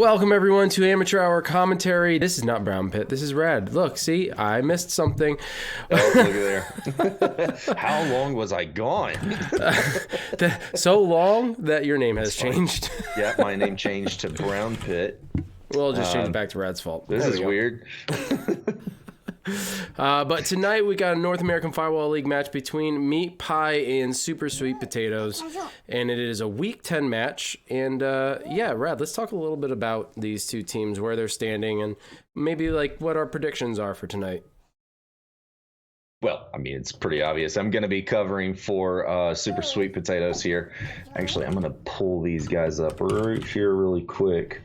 Welcome everyone to Amateur Hour Commentary. This is not Brown Pit, this is Red. Look, see, I missed something. Oh, look at there. How long was I gone? So long that your name has changed. Yeah, my name changed to Brown Pit. We'll just change it back to Rad's fault. This is weird. But tonight we got a North American Firewall League match between Meatpie and Super Sweet Potatoes, and it is a Week 10 match. And yeah, Rad, let's talk a little bit about these two teams, where they're standing, and maybe like what our predictions are for tonight. Well, I mean, it's pretty obvious. I'm going to be covering for Super Sweet Potatoes here. Actually, I'm going to pull these guys up right here really quick.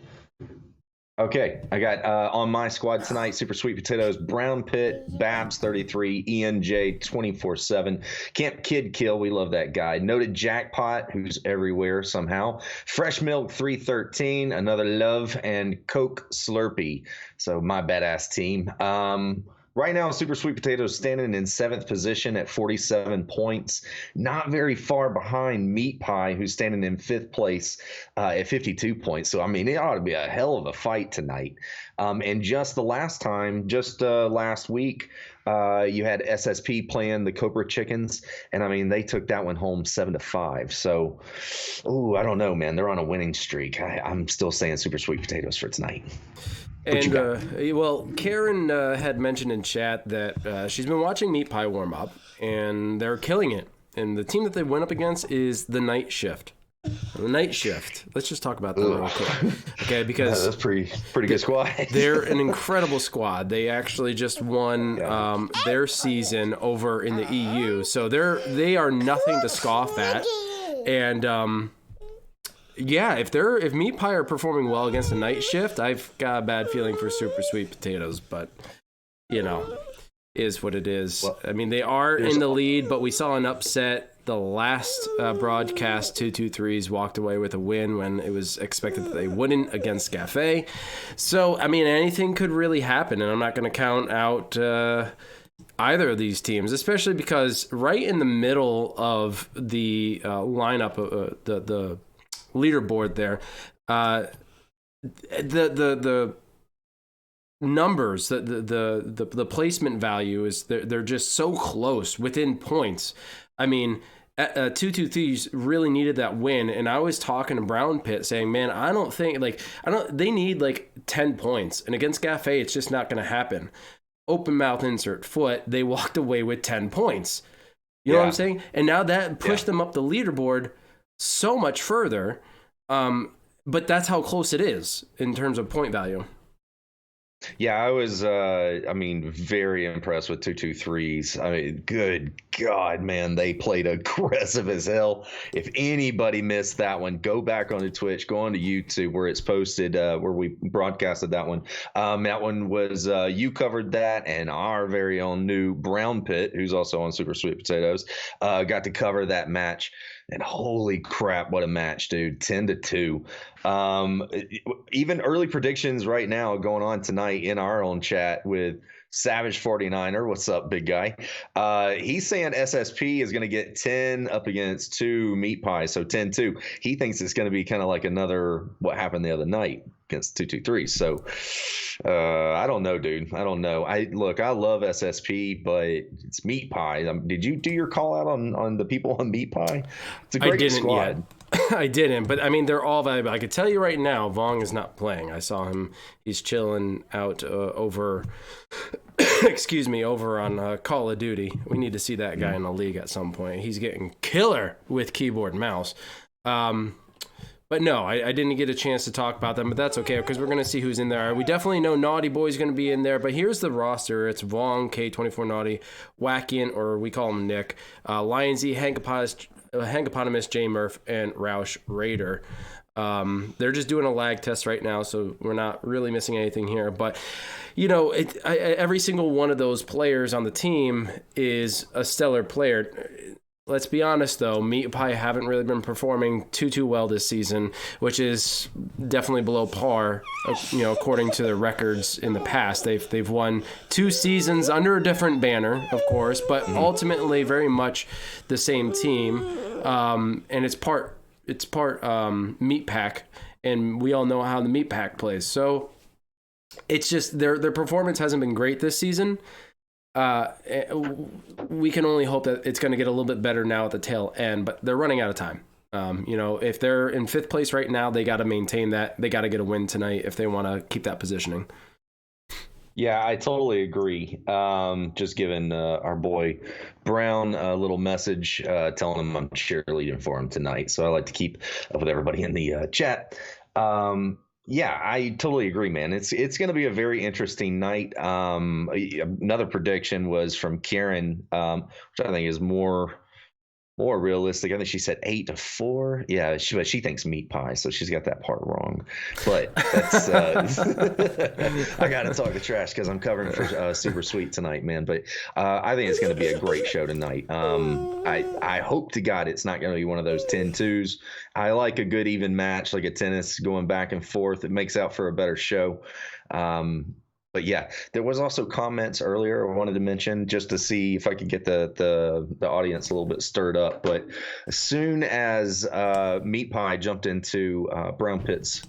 Okay, I got on my squad tonight, Super Sweet Potatoes, Brown Pit, Babs 33, ENJ 24/7, Camp Kid Kill, we love that guy, Noted Jackpot, who's everywhere somehow, Fresh Milk 313, Another Love, and Coke Slurpee. So my badass team. Right now, Super Sweet Potatoes standing in 7th position at 47 points. Not very far behind Meat Pie, who's standing in 5th place at 52 points. So, I mean, it ought to be a hell of a fight tonight. And just the last time, last week, you had SSP playing the Cobra Chickens. And, I mean, they took that one home 7-5. So, I don't know, man. They're on a winning streak. I'm still saying Super Sweet Potatoes for tonight. And, well, Karen had mentioned in chat that she's been watching Meat Pie warm up, and they're killing it. And the team that they went up against is the Night Shift. The Night Shift. Let's just talk about them real quick. Okay, because that's pretty good squad. They're an incredible squad. They actually just won their season over in the EU, so they are nothing to scoff at. And yeah, if Meat Pie are performing well against the Night Shift, I've got a bad feeling for Super Sweet Potatoes, but, you know, is what it is. Well, I mean, they are in the lead, but we saw an upset. The last broadcast, 223s walked away with a win when it was expected that they wouldn't against Cafe. So, I mean, anything could really happen, and I'm not going to count out either of these teams, especially because right in the middle of the lineup, the leaderboard there, the numbers, the placement value is they're just so close within points. I mean, 223s really needed that win, and I was talking to Brown Pit saying, man, they need like 10 points, and against Cafe it's just not going to happen. Open mouth insert foot, they walked away with 10 points. You know what I'm saying? And now that pushed them up the leaderboard so much further, but that's how close it is in terms of point value. Yeah, I was, very impressed with 223s. I mean, good God, man, they played aggressive as hell. If anybody missed that one, go back on the Twitch, go on to YouTube where it's posted, where we broadcasted that one. That one was, you covered that, and our very own new Brown Pit, who's also on Super Sweet Potatoes, got to cover that match. And holy crap, what a match, dude. 10-2. Even early predictions right now going on tonight in our own chat with Savage 49er. What's up, big guy? He's saying SSP is going to get 10 up against 2 Meat Pie, so 10-2. He thinks it's going to be kind of like another what happened the other night against 223. So I don't know, dude. I don't know. I love SSP, but it's Meat Pie. Did you do your call out on the people on Meat Pie? It's a great squad. I didn't, but I mean, they're all valuable. I could tell you right now, Vong is not playing. I saw him. He's chilling out over on Call of Duty. We need to see that guy in the league at some point. He's getting killer with keyboard and mouse. But no, I didn't get a chance to talk about them, but that's okay because we're going to see who's in there. We definitely know Naughty Boy's going to be in there, but here's the roster. It's Vong, K24 Naughty, Wackian, or we call him Nick, Lion Z, Hankopotamus, J Murph, and Roush Raider. They're just doing a lag test right now, so we're not really missing anything here. But, you know, every single one of those players on the team is a stellar player. Let's be honest, though, Meat Pie haven't really been performing too well this season, which is definitely below par, you know, according to their records in the past. They've won 2 seasons under a different banner, of course, but ultimately very much the same team. And it's part it's part Meatpack, and we all know how the Meatpack plays. So it's just their performance hasn't been great this season. We can only hope that it's going to get a little bit better now at the tail end, but they're running out of time. If they're in 5th place right now, they got to maintain that. They got to get a win tonight if they want to keep that positioning. Yeah, I totally agree. Just giving our boy Brown a little message, telling him I'm cheerleading for him tonight. So I like to keep up with everybody in the chat. Yeah, I totally agree, man. It's going to be a very interesting night. Another prediction was from Karen, which I think is more realistic. I think she said 8-4. Yeah, but she thinks Meatpie, so she's got that part wrong. But that's I got to talk the trash because I'm covering for Super Sweet tonight, man. But I think it's going to be a great show tonight. I hope to God it's not going to be one of those 10-2s. I like a good even match, like a tennis going back and forth. It makes out for a better show. But yeah, there was also comments earlier I wanted to mention just to see if I could get the audience a little bit stirred up. But as soon as Meatpie jumped into Brown Pit's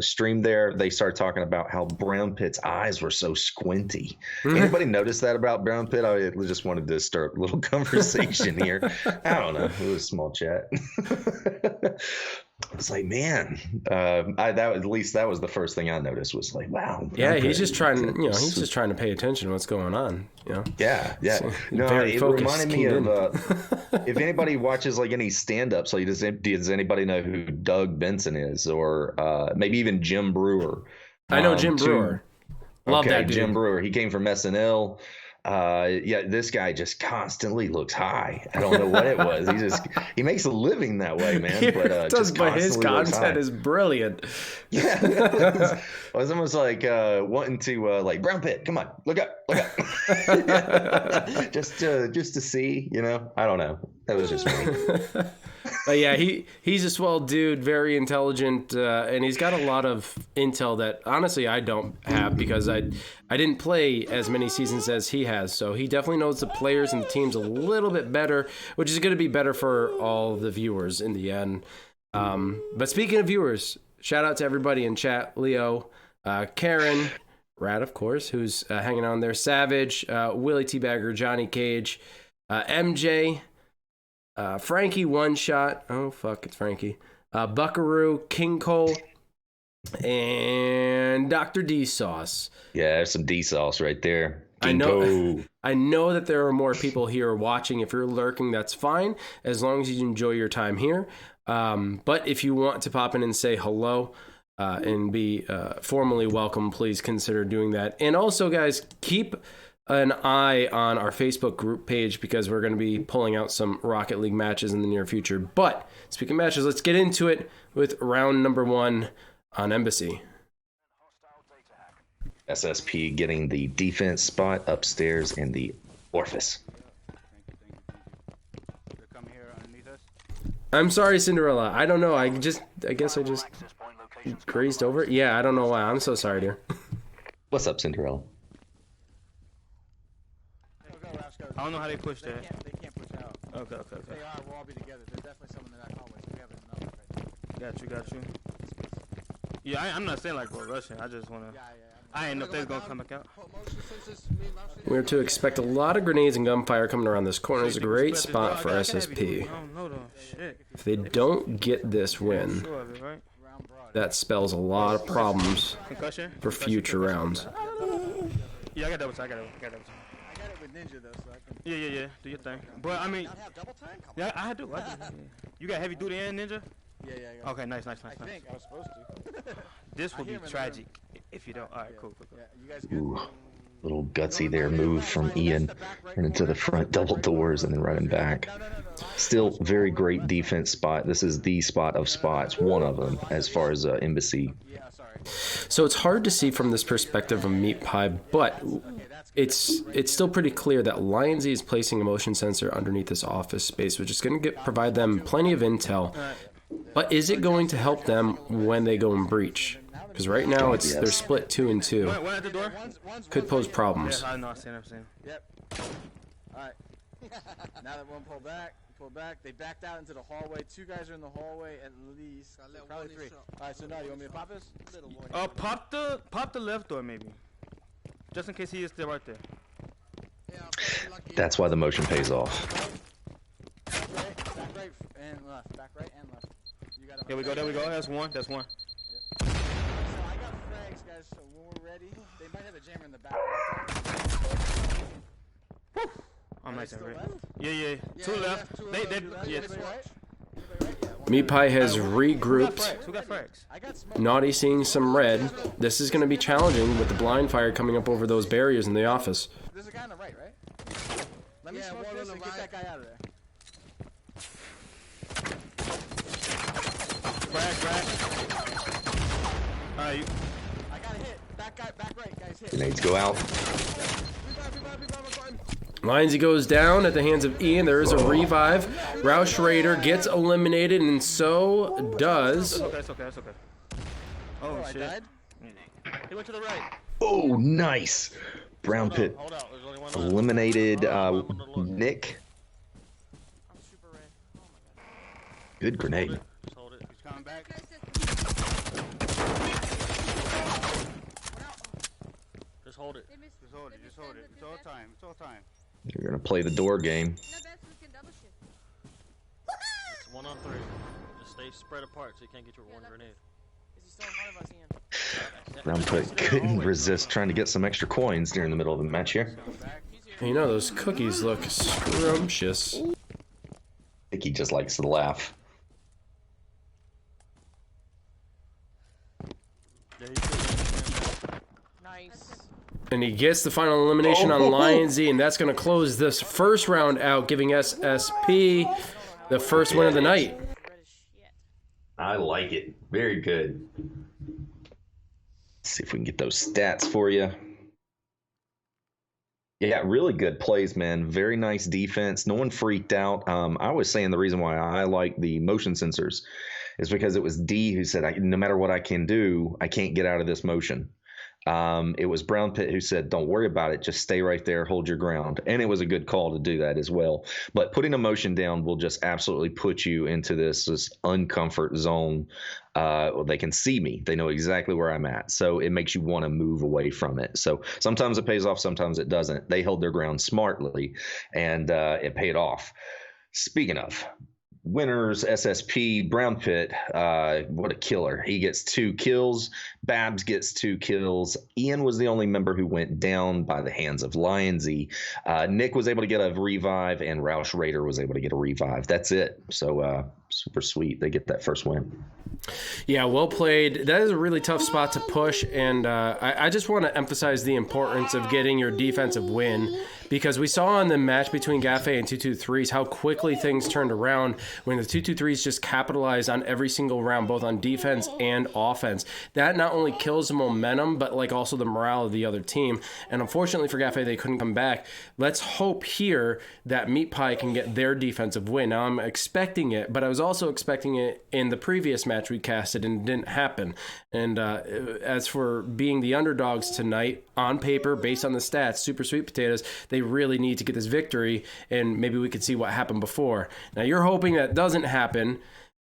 stream there, they started talking about how Brown Pit's eyes were so squinty. Anybody notice that about Brown Pit? I just wanted to start a little conversation here. I don't know. It was a small chat. It's like, man, at least that was the first thing I noticed was like, wow. Yeah, he's just trying to pay attention to what's going on. Yeah. So, no, it reminded me of if anybody watches like any stand-ups, like does anybody know who Doug Benson is, or maybe even Jim Brewer? I know Jim Brewer. Love that dude. Jim Brewer. He came from SNL. Yeah, this guy just constantly looks high. I don't know what it was. He makes a living that way, man. But his content is brilliant. Yeah, it was almost like wanting to like Brown Pit. Come on, look up. just to see, I don't know. That was just me. But yeah, he's a swell dude, very intelligent, and he's got a lot of intel that honestly I don't have because I didn't play as many seasons as he has. So he definitely knows the players and the teams a little bit better, which is going to be better for all the viewers in the end. But speaking of viewers, shout out to everybody in chat: Leo, Karen, Rad, of course, who's hanging on there, Savage, Willie Teabagger, Johnny Cage, MJ. Frankie One Shot. Oh, fuck, it's Frankie. Buckaroo, King Cole, and Dr. D Sauce. Yeah, there's some D Sauce right there. I know that there are more people here watching. If you're lurking, that's fine, as long as you enjoy your time here. But if you want to pop in and say hello and be formally welcome, please consider doing that. And also, guys, keep an eye on our Facebook group page because we're going to be pulling out some Rocket League matches in the near future. But speaking of matches, let's get into it with round number 1 on Embassy. SSP getting the defense spot upstairs in the orifice. I'm sorry, Cinderella. I don't know. I guess I just grazed over it. Yeah, I don't know why. I'm so sorry, dear. What's up, Cinderella? I don't know how they push that. They can't push out. Okay. They are. We'll all be together. There's definitely someone in that hallway. So we have it enough. Got you. Yeah, I'm not saying like we're rushing. I just want to. I didn't know if they was going to come back out. We're to expect a lot of grenades and gunfire coming around this corner. It's a great spot for SSP. If they don't get this win, that spells a lot of problems for future rounds. Yeah, I got double time. Ninja though, so I can. Yeah. Do your thing. But I mean, Not have double time? yeah, I do. You got heavy duty and ninja? Yeah. Okay, nice. I think I was supposed to. This will be tragic if you don't. All right, cool. Yeah, you guys good? Ooh, little gutsy there move from Ian and into the front double doors and then running back. Still very great defense spot. This is the spot of spots, one of them as far as Embassy. Yeah, sorry. So it's hard to see from this perspective of Meatpie, but it's still pretty clear that Lionsy is placing a motion sensor underneath this office space, which is going to provide them plenty of intel. But is it going to help them when they go and breach? Because right now they're split 2 and 2. One at the door. Could pose problems. Yeah, I know. I'm saying. Yep. All right. Now that one pulled back. Pull back. They backed out into the hallway. 2 guys are in the hallway at least. Probably 3. All right, so now you want me to pop this? Pop the left door maybe, just in case he is still right there. That's why the motion pays off. Back right and left. Back right and left. You got There we go. There we go. That's one. That's one. So I got frags, guys. So when we're ready, they might have a jammer in the back. Woo! I'm nice and Still ready. left? Yeah. 2 left. Yeah. Anybody right? Meatpie has regrouped. Who got frags? I got smoke. Naughty seeing some red. This is going to be challenging with the blind fire coming up over those barriers in the office. There's a guy on the right, right? Let me smoke this and get that guy out of there. Frag. Alright. I got hit. Back right, guys hit. Grenades go out. Lionsy goes down at the hands of Ian. There is a revive. Roush Raider gets eliminated, and so does. That's okay. Oh, I shit. died? He went to the right. Oh, nice. Brown Pit Hold out. There's only one eliminated Nick. I'm super red. Oh my god. Good grenade. Just hold it. He's coming back. Just hold it. Just hold it. It's all time. You're going to play the door game. It's 1 on 3. Just stay spread apart so you can't get your one grenade. Is he still in front of us, Ian? Brown Pit couldn't resist trying to get some extra coins during the middle of the match here. You know, those cookies look scrumptious. I think he just likes to laugh. Nice. And he gets the final elimination on Lionsy, and that's going to close this first round out, giving SSP the first win of the night. I like it. Very good. Let's see if we can get those stats for you. Yeah, really good plays, man. Very nice defense. No one freaked out. I was saying the reason why I like the motion sensors is because it was D who said, no matter what I can do, I can't get out of this motion. It was Brown Pit who said, don't worry about it. Just stay right there. Hold your ground. And it was a good call to do that as well. But putting a motion down will just absolutely put you into this uncomfort zone. They can see me. They know exactly where I'm at. So it makes you want to move away from it. So sometimes it pays off. Sometimes it doesn't. They held their ground smartly, and it paid off. Speaking of winners, SSP, Brown Pit, what a killer. He gets 2 kills. Babs gets 2 kills. Ian was the only member who went down by the hands of Lionsy. Nick was able to get a revive, and Roush Raider was able to get a revive. That's it. So super sweet. They get that first win. Yeah, well played. That is a really tough spot to push, and I just want to emphasize the importance of getting your defensive win, because we saw in the match between Gaffey and 223s how quickly things turned around when the 223s just capitalized on every single round, both on defense and offense. That not only kills the momentum, but like also the morale of the other team. And unfortunately for Gaffey, they couldn't come back. Let's hope here that Meatpie can get their defensive win. Now, I'm expecting it, but I was also expecting it in the previous match we casted, and it didn't happen. And as for being the underdogs tonight, on paper, based on the stats, Super Sweet Potatoes, they really need to get this victory, and maybe we could see what happened before. Now, you're hoping that doesn't happen,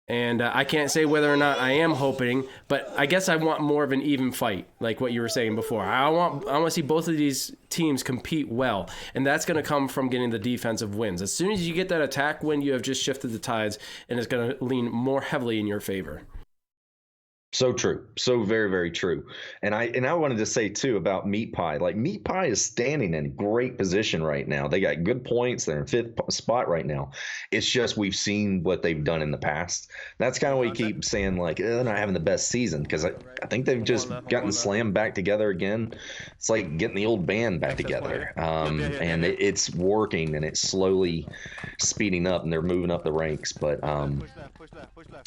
and I can't say whether or not I am hoping, but I guess I want more of an even fight, like what you were saying before. I want to see both of these teams compete well, and that's going to come from getting the defensive wins. As soon as you get that attack win, you have just shifted the tides, and it's going to lean more heavily in your favor. So true. So very, very true. And I wanted to say too about Meatpie. Like, Meatpie is standing in great position right now. They got good points. They're in 5th spot right now. It's just we've seen what they've done in the past. That's kind of what you keep saying, like, they're not having the best season, because I think they've just gotten slammed back together again. It's like getting the old band back together. And it's working, and it's slowly speeding up, and they're moving up the ranks. But I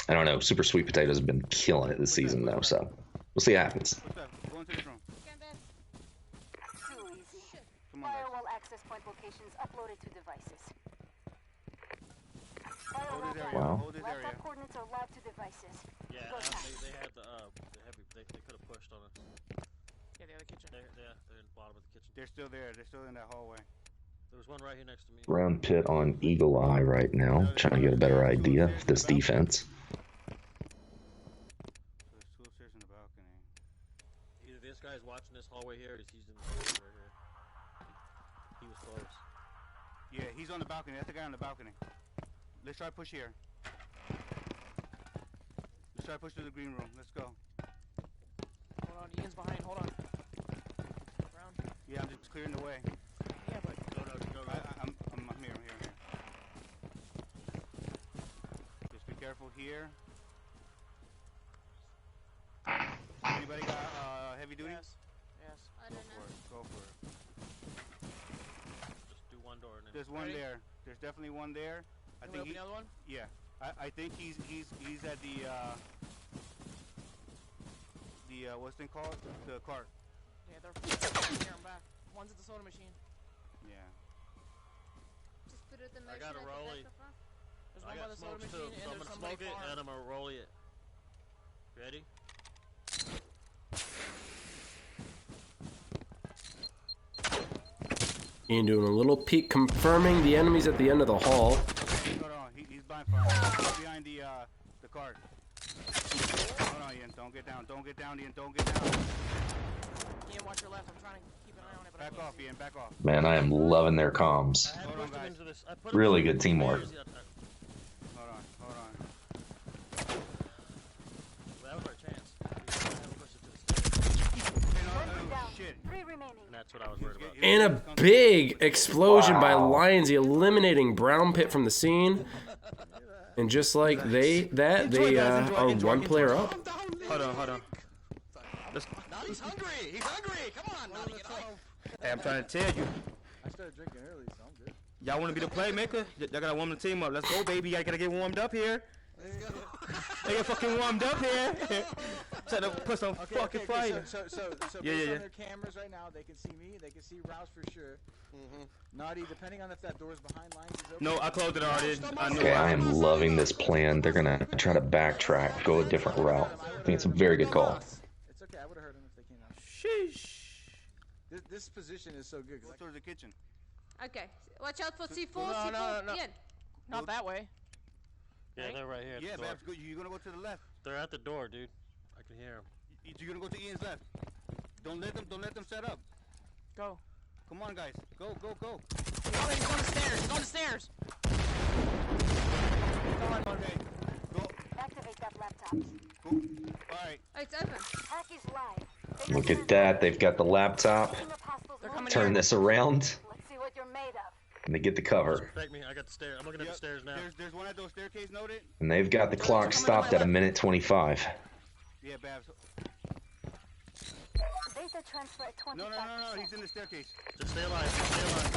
don't know. Super Sweet Potatoes have been killing it this season, though. So we'll see what happens. Firewall access point locations uploaded to devices. Wow. Laptop coordinates are live to devices. Yeah, they had the heavy. They could have pushed on us. Yeah, the other kitchen. They're in the bottom of the kitchen. They're still there. They're still in that hallway. There's one right here next to me. Round pit on Eagle Eye right now, trying to get a better idea of this defense. So there's two upstairs in the balcony. Either this guy's watching this hallway here, or he's in the hallway right here. He was close. Yeah, he's on the balcony. That's the guy on the balcony. Let's try to push here. Let's try to push to the green room. Let's go. Hold on, Ian's behind. Hold on. Around. Yeah, I'm just clearing the way. Yeah, but Go. I'm here. Just be careful here. Anybody got heavy duty? yes. I don't know. Go for it. Just do one door and then. There's one Ready? there. There's definitely one there. I Can we think open the other one? yeah. I think he's at the what's it called? The cart. Yeah, they're here. I'm back. One's at the soda machine. Yeah. Just put it in the I got a machine at the rollie. back of us. There's I one by got the soda smokes too, machine, so and I'm there's gonna somebody smoke it far. and I'm gonna roll it. Ready? Ian doing a little peek, confirming the enemies at the end of the hall. Hold on. He's behind the cart. Hold on, Ian. Don't get down. Don't get down, Ian. Don't get down. Ian, watch your left. I'm trying to keep an eye on it, but I Back can't off, see. Ian. Back off. Man, I am loving their comms. I had Hold on, pushed him guys. into this. I put him Really through good the teamwork. stairs. Hold on. Well, that was our chance. We had to push it to the stairs. One down. Shit. 3 remaining. And that's what I was worried about. And a big explosion by Lionsy, eliminating Brown Pit from the scene. And just like they are one player up. Hold on. He's hungry. Come on, Nani, get off. Hey, I'm trying to tell you. I started drinking early, so I'm good. Y'all want to be the playmaker? Y'all gotta warm the team up. Let's go, baby. Y'all gotta get warmed up here. They get fucking warmed up here. Try to put some fucking fire. So Yeah, based yeah. on their cameras right now, they can see me, they can see Rouse for sure. Naughty, depending on if that door's behind lines is open. No, I closed it already. I knew Okay, it. I am loving this plan. They're gonna try to backtrack, go a different route. I think it's a very good call. It's okay, I would have heard them if they came out. Sheesh. This position is so good. 'cause Go towards the kitchen. Okay. Watch out for C4. No, C4. no. Ian. Not that way. Yeah, they're right here. At Yeah, the door. Babs, you're gonna go to the left. They're at the door, dude. I can hear them. You're gonna go to Ian's left. Don't let them set up. Go. Come on, guys. Go. Oh, he's on the stairs. He's on the stairs. Come on, Okay. Go. Activate that laptop. All right. Oh, it's open. Hack is live. Look at that. They've got the laptop. They're coming Turn here. this around, Let's see what you're made of. and they get the cover. Protect me. I got the stairs. I'm looking at the stairs now. There's one at those staircase noted. And they've got the clock stopped at 1:25. Yeah, Babs. Data transfer at 25%. No. He's in the staircase. Just stay alive. Stay alive.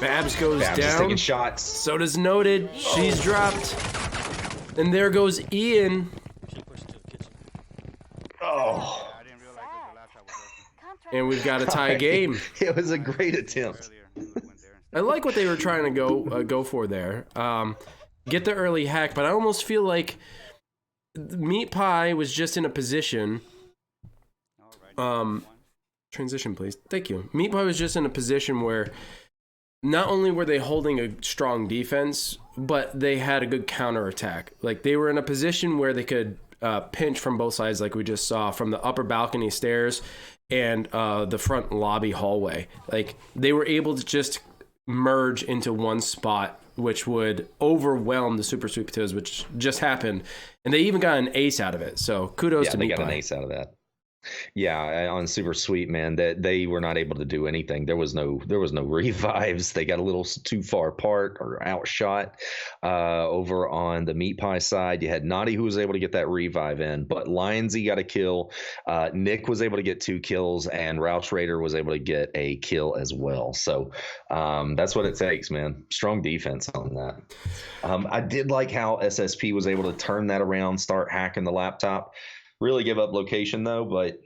Babs goes Babs is down. taking shots. So does Noted. She's dropped. And there goes Ian. She pushed to the kitchen. Oh, I didn't realize that the laptop was open Contract. And we've got a tie game. it was a great attempt. earlier. We would've went there I like what they were trying to go for there. Get the early hack, but I almost feel like Meatpie was just in a position. All right. Transition, please. Thank you. Meatpie was just in a position where not only were they holding a strong defense, but they had a good counterattack. Like, they were in a position where they could pinch from both sides, like we just saw, from the upper balcony stairs and the front lobby hallway. Like, they were able to just merge into one spot, which would overwhelm the Super Sweet Potatoes, which just happened. And they even got an ace out of it. So kudos Yeah, to they Meatpie. got an ace out of that. Yeah, on Super Sweet, man, that they were not able to do anything. There was no revives. They got a little too far apart or outshot. Over on the Meatpie side, you had Naughty, who was able to get that revive in, but Lionsy got a kill. Nick was able to get 2 kills, and Rouch Raider was able to get a kill as well. So that's what it takes, man. Strong defense on that. I did like how SSP was able to turn that around, start hacking the laptop. Really give up location though, but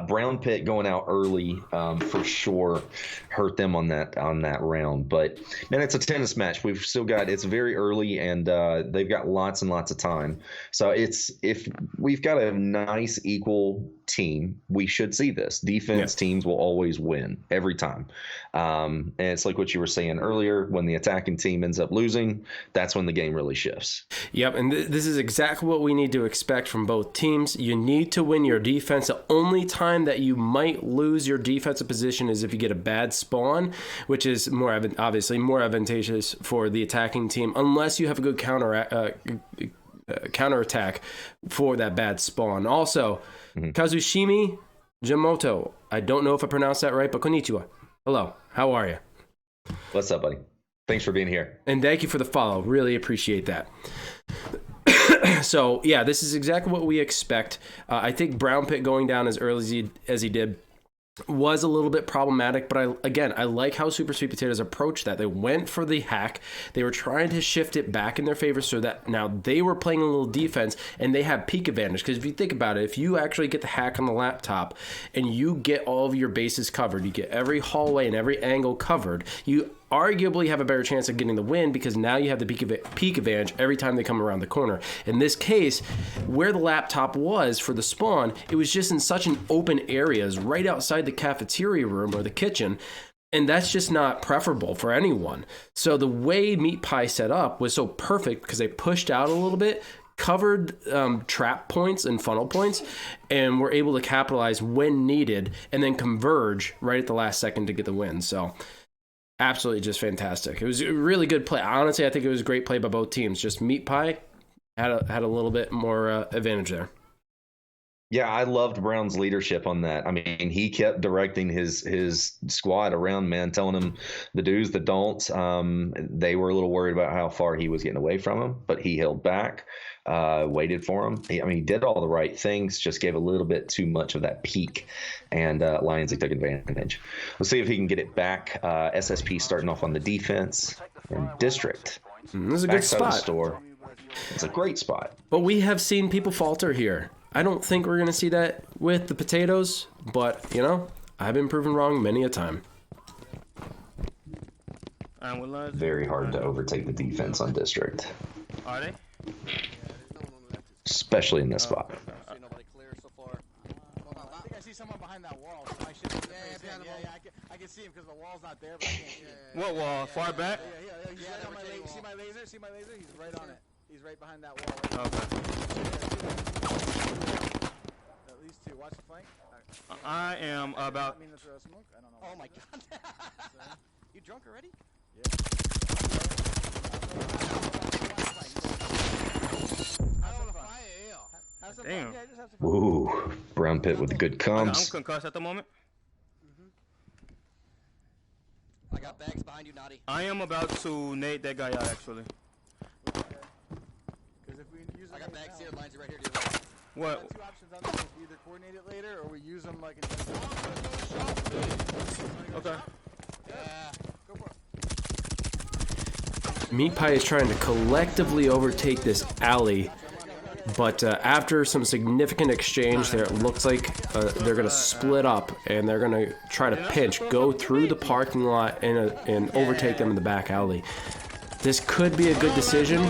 Brown Pit going out early for sure hurt them on that round. But man, it's a tennis match. We've still got, it's very early, and they've got lots and lots of time. So if we've got a nice equal team, we should see this. Defense teams will always win every time. And it's like what you were saying earlier, when the attacking team ends up losing, that's when the game really shifts. Yep, and this is exactly what we need to expect from both teams. You need to win your defense. The only time that you might lose your defensive position is if you get a bad spawn, which is obviously more advantageous for the attacking team, unless you have a good counterattack for that bad spawn. Also, Kazushimi Jamoto, I don't know if I pronounced that right, but konnichiwa. Hello, how are you? What's up, buddy? Thanks for being here. And thank you for the follow. Really appreciate that. So, yeah, this is exactly what we expect. I think Brown Pit going down as early as he did was a little bit problematic, but I like how Super Sweet Potatoes approached that. They went for the hack. They were trying to shift it back in their favor so that now they were playing a little defense and they have peak advantage. Because if you think about it, if you actually get the hack on the laptop and you get all of your bases covered, you get every hallway and every angle covered, you arguably have a better chance of getting the win because now you have the peak advantage every time they come around the corner. In this case, where the laptop was for the spawn, it was just in such an open areas right outside the cafeteria room or the kitchen, and that's just not preferable for anyone. So the way Meatpie set up was so perfect because they pushed out a little bit, covered trap points and funnel points, and were able to capitalize when needed and then converge right at the last second to get the win. So absolutely just fantastic. It was a really good play. Honestly, I think it was a great play by both teams. Just Meatpie had a little bit more advantage there. Yeah, I loved Brown's leadership on that. I mean, he kept directing his squad around, man, telling them the do's, the don'ts. They were a little worried about how far he was getting away from them, but he held back, waited for him. He did all the right things, just gave a little bit too much of that peak, and Lions took advantage. We'll see if he can get it back. SSP starting off on the defense, and District. This is a good spot. It's a great spot. But we have seen people falter here. I don't think we're going to see that with the potatoes, but, I've been proven wrong many a time. Very hard to overtake the defense on District. Are they? Especially in this spot. I think I see someone behind that wall. So I can see him because the wall's not there, but I can't see him. What wall? Far back? Yeah. He's right on my laser. See my laser? See my laser? He's right on it. He's right behind that wall. Right At least two. Watch the flank. Right. I am about. I mean to throw smoke. I don't know. Oh my god. You drunk already? Damn. Ooh, Brown Pit with the good I'm comms. concussed at the moment. I got bags behind you, Naughty. I am about to nade that guy out, actually. I got bags here, lines are right here, dude. What? Two options on this. We either coordinate it later or we use them like in Okay. Yeah. Go for it. Meatpie is trying to collectively overtake this alley, but after some significant exchange there, it looks like they're going to split up and they're going to try to pinch, go through the parking lot and overtake them in the back alley. This could be a good decision,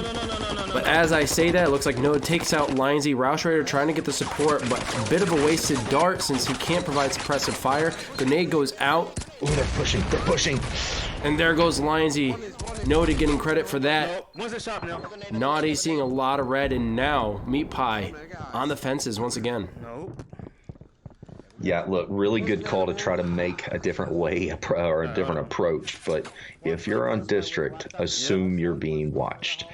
but as I say that, it looks like Noah takes out Lionsy. Roush Raider trying to get the support, but a bit of a wasted dart since he can't provide suppressive fire. Grenade goes out. Ooh, they're pushing. And there goes Lionsy. Noah getting credit for that. When's the shop now? Naughty seeing a lot of red, and now Meatpie on the fences once again. No. Yeah, look, really good call to try to make a different way or a different approach. But if you're on District, assume you're being watched.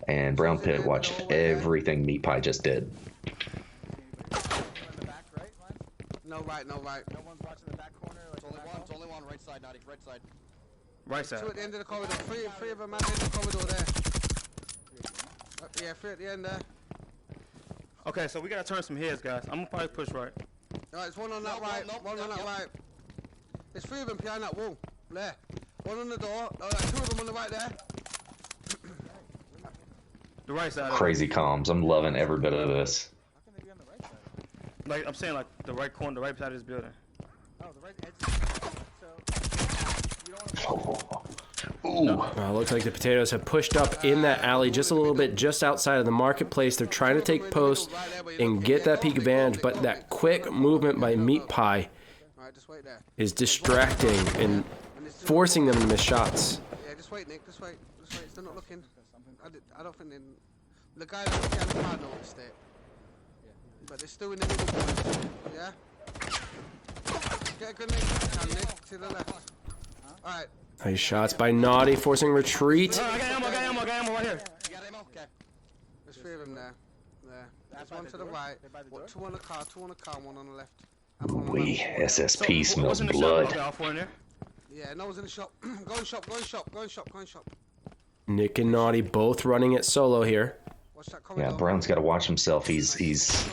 And Brown Pit watched everything Meatpie just did. No right. No one's watching the back corner. Like It's only one, right side, Naughty, right side. Right side. Two at the end of the corridor. Three of them at the end of the corridor there. Yeah, three at the end there. Okay, so we gotta turn some heads, guys. I'm gonna probably push right. Alright, there's one on that right. One on that right. There's three of them behind that wall. There. One on the door. Two of them on the right there. The right side. Crazy comms. I'm loving every bit of this. How can they be on the right side? Like I'm saying, like the right corner, the right side of this building. Oh, the right edge. So you don't want to. Ooh. Looks like the potatoes have pushed up in that alley just a little bit, just outside of the marketplace. They're trying to take post and get that peak advantage, but that quick movement by Meatpie is distracting and forcing them to miss shots. Yeah, just wait, Nick. Just wait. Just wait. They're not looking. I don't think they. The guy that was behind the car noticed it. But they're still in the middle point. Yeah? Get a good Nick. To the left. Alright. Nice shots by Naughty, forcing retreat. I got ammo right here. You got ammo? Okay. There's 3 of them there. There's one to the right. 2 on the car, 2 on the car, 1 on the left. And one on the We left. SSP So, smells what's in the blood. shop? Okay, I'll fall in there. Yeah, no one's in the shop. Go in shop, go in shop, go in shop, go in shop. Nick and Naughty both running it solo here. Watch that corridor. Yeah, Brown's got to watch himself. He's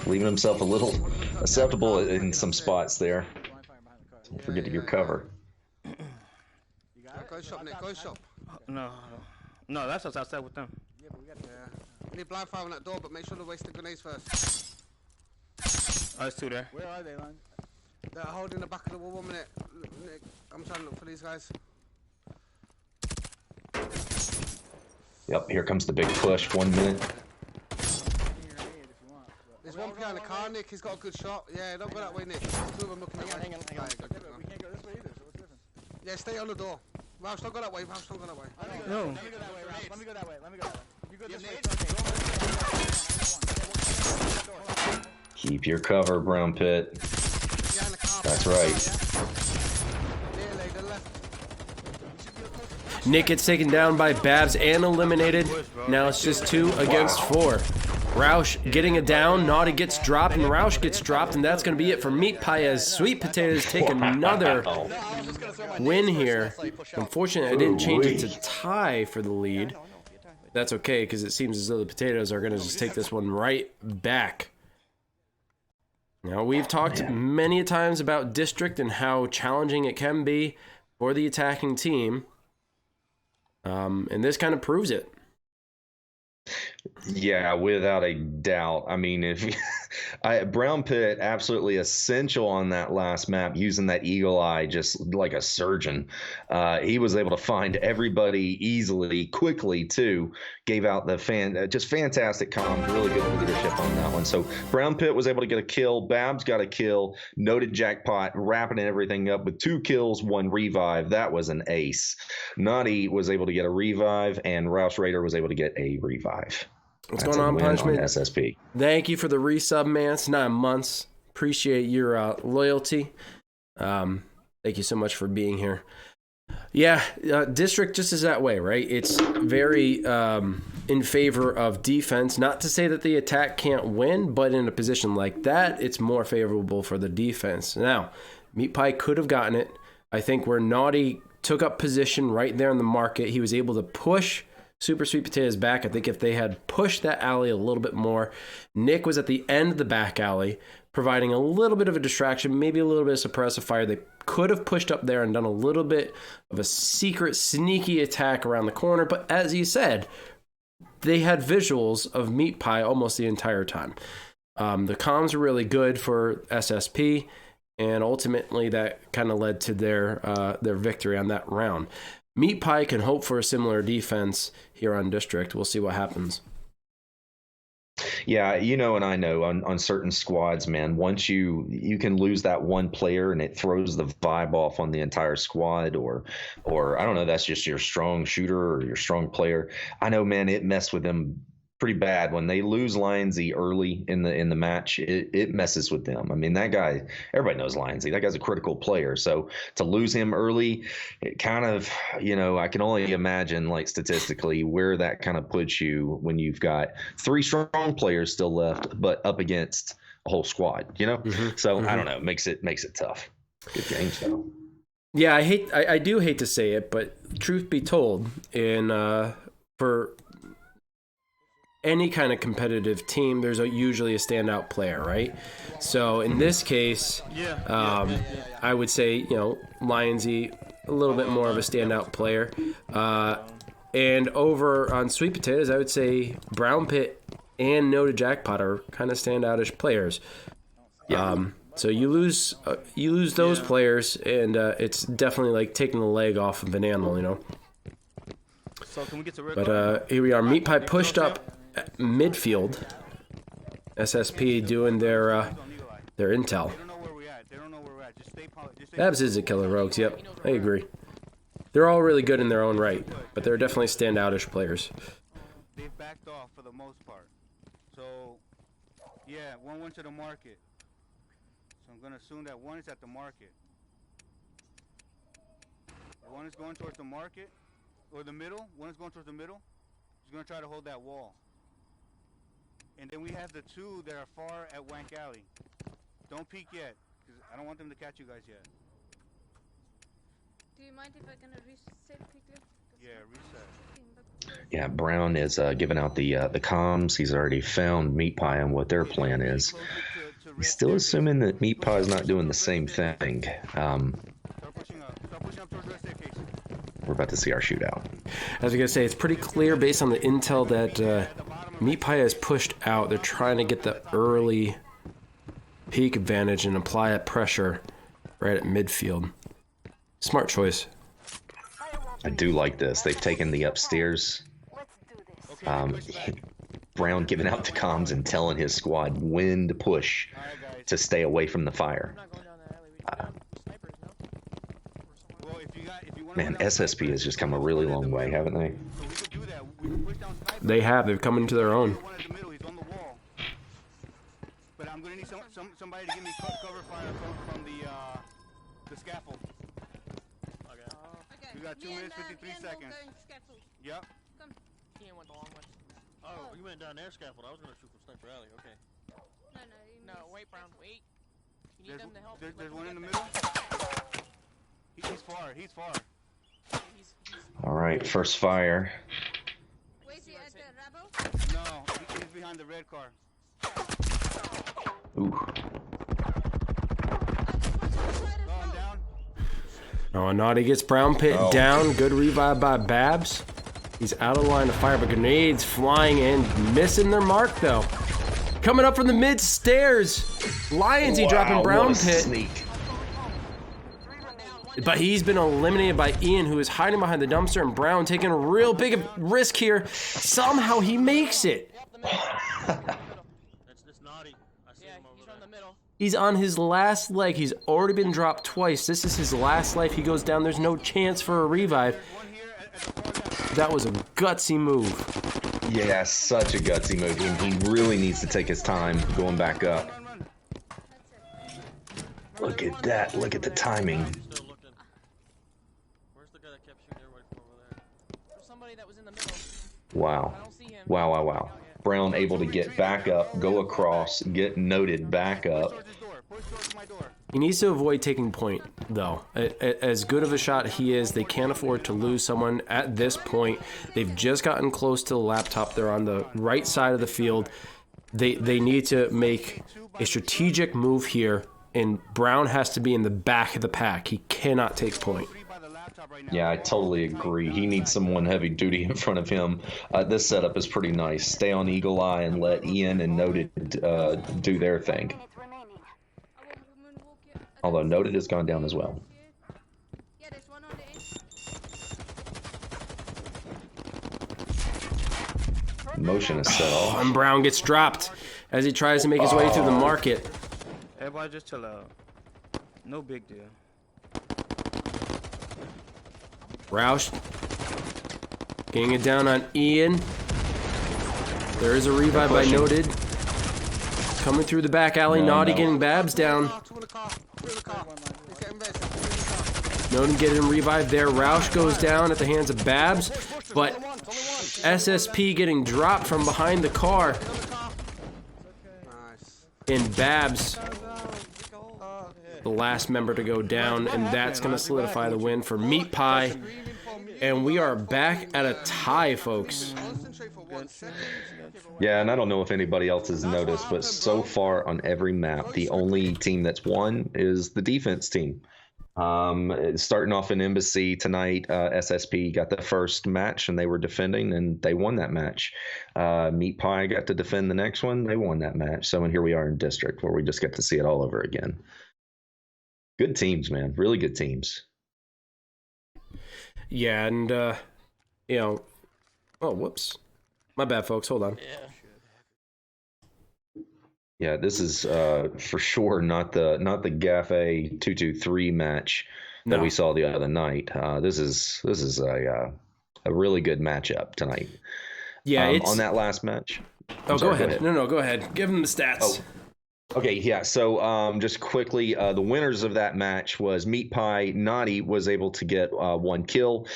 leaving himself a little acceptable in some spots there. Don't forget to your cover. Go in shop, Nick, go in shop. No, that's us outside with them. Yeah. You need blind fire on that door, but make sure to waste the grenades first. Oh, there's 2 there. Where are they, Lon? They're holding the back of the wall. 1 minute. Nick, I'm trying to look for these guys. Yep, here comes the big push. 1 minute. There's one behind the car, Nick. He's got a good shot. Yeah, don't go that way, Nick. 2 of them looking at Hang on. We can't go this way either, so what's the difference? Yeah, stay on the door. Roush, don't go that way. Roush, don't go that way. No. Let me go that way, Ralph. Let me go that way. You go this way. Keep your cover, Brown Pit. Behind the car. That's right. Nearly, the left. Nick gets taken down by Babs and eliminated. Now it's just 2 against 4. Roush getting a down. Naughty gets dropped, and Roush gets dropped, and that's going to be it for Meatpie as Sweet Potatoes take another win here. Unfortunately, I didn't change it to tie for the lead. That's okay, because it seems as though the Potatoes are going to just take this one right back. Now, we've talked many times about District and how challenging it can be for the attacking team. And this kind of proves it. Yeah, without a doubt. I mean, if Brown Pit absolutely essential on that last map, using that eagle eye just like a surgeon. He was able to find everybody easily, quickly too. Gave out the just fantastic comms, really good leadership on that one. So Brown Pit was able to get a kill. Babs got a kill. Noted Jackpot wrapping everything up with 2 kills, 1 revive. That was an ace. Naughty was able to get a revive, and Rouse Raider was able to get a revive. What's That's going on, a win Punishment? SSP. Thank you for the resub, man. It's 9 months. Appreciate your loyalty. Thank you so much for being here. Yeah, District just is that way, right? It's very in favor of defense. Not to say that the attack can't win, but in a position like that, it's more favorable for the defense. Now, Meatpie could have gotten it. I think where Naughty took up position right there in the market, he was able to push Super Sweet Potatoes back. I think if they had pushed that alley a little bit more, Nick was at the end of the back alley, providing a little bit of a distraction, maybe a little bit of suppressive fire. They could have pushed up there and done a little bit of a secret, sneaky attack around the corner. But as you said, they had visuals of Meatpie almost the entire time. The comms were really good for SSP, and ultimately that kind of led to their victory on that round. Meatpie can hope for a similar defense here on District. We'll see what happens. Yeah, you know, and I know on certain squads, man, once you can lose that one player and it throws the vibe off on the entire squad, or I don't know, that's just your strong shooter or your strong player. I know, man, it messed with them pretty bad when they lose Lionsy early in the match. It messes with them. I mean, that guy, everybody knows Lionsy. That guy's a critical player. So to lose him early, it kind of, you know, I can only imagine, like, statistically where that kind of puts you when you've got 3 strong players still left, but up against a whole squad, you know? So I don't know, makes it tough. Good games though. Yeah, I do hate to say it, but truth be told, for any kind of competitive team, there's usually a standout player, right? So in this case, I would say, you know, Lionsy, a little bit more of a standout player. And over on Sweet Potatoes, I would say Brown Pit and Noted Jackpot are kind of standoutish players. So you lose those players, and it's definitely like taking the leg off of an animal, you know. So can we get to red But here we are. Meatpie pushed up at midfield. SSP doing their intel. They don't know where we're at. They don't know where we're at. Just stay Babs is a killer, Rogues. Yep, I agree. They're all really good in their own right, but they're definitely standoutish players. They've backed off for the most part. So, yeah, one went to the market. So I'm gonna assume that one is at the market. One is going towards the market, or the middle. One is going towards the middle. He's gonna try to hold that wall. And then we have the two that are far at Wank Alley. Don't peek yet, because I don't want them to catch you guys yet. Do you mind if I can reset quickly? Yeah, reset. Yeah, Brown is giving out the comms. He's already found Meatpie and what their plan is. He's still assuming that Meatpie is not doing the same thing. We're about to see our shootout. I was gonna say, it's pretty clear based on the intel that Meatpie has pushed out. They're trying to get the early peak advantage and apply that pressure right at midfield. Smart choice. I do like this. They've taken the upstairs. Brown giving out the comms and telling his squad when to push to stay away from the fire. Man, SSP has just come a really long way, haven't they? They have. They've come into their own. But I'm gonna need somebody to give me cover fire from the scaffold. We got 2 minutes, 53 seconds. Yep. Ian went the long way. Oh, you went down there, scaffold. I was gonna shoot from Sniper Alley. Okay. No, wait, Brown, wait. You need them to help. There's one in the middle. He's far. He's far. All right, first fire. Wait, is he at the Rabo? No, he's behind the red car. Ooh. Oh, I'm down. Oh, Naughty gets Brown pit down. Good revive by Babs. He's out of line of fire, but grenades flying in, missing their mark though. Coming up from the mid stairs, Lionsy dropping Brown pit. Sneak. But he's been eliminated by Ian, who is hiding behind the dumpster, and Brown taking a real big risk here. Somehow he makes it. That's Naughty. I see him over there. The middle. He's on his last leg. He's already been dropped twice. This is his last life. He goes down. There's no chance for a revive. That was a gutsy move. Yeah, such a gutsy move. And he really needs to take his time going back up. Look at that. Look at the timing. Still looking. Where's the guy that kept shooting everybody from over there? There's somebody that was in the middle. Wow. I don't see him. Wow, wow, wow. Brown able to get back up, go across, get noted back up. He needs to avoid taking point, though. As good of a shot he is, they can't afford to lose someone at this point. They've just gotten close to the laptop. They're on the right side of the field. They need to make a strategic move here, and Brown has to be in the back of the pack. He cannot take point. Yeah, I totally agree. He needs someone heavy duty in front of him. This setup is pretty nice. Stay on Eagle Eye and let Ian and Noted do their thing. Although Noted has gone down as well. Yeah, there's one on the end. Motion is set off. And Brown gets dropped as he tries to make his way through the market. Everybody just chill out. No big deal. Roush getting it down on Ian. There is a revive by Noted. Coming through the back alley, Naughty getting Babs down. Noted getting revived there. Roush goes down at the hands of Babs, but SSP getting dropped from behind the car. And Babs, the last member to go down, and that's going to solidify the win for Meatpie. And we are back at a tie, folks. Yeah, and I don't know if anybody else has noticed, but so far on every map, the only team that's won is the defense team. Starting off in Embassy tonight, SSP got the first match and they were defending and they won that match. Meatpie got to defend the next one. They won that match. So, and here we are in District where we just get to see it all over again. Good teams, man. Really good teams. Yeah, and, you know, oh, whoops. My bad, folks. Hold on. Yeah. Yeah, this is for sure not the Gaffe 223 match that we saw the other night. This is a really good matchup tonight. Yeah, on that last match. Oh, go ahead. No, go ahead. Give them the stats. Oh. Okay, yeah. So just quickly, the winners of that match was Meatpie. Naughty was able to get 1 kill.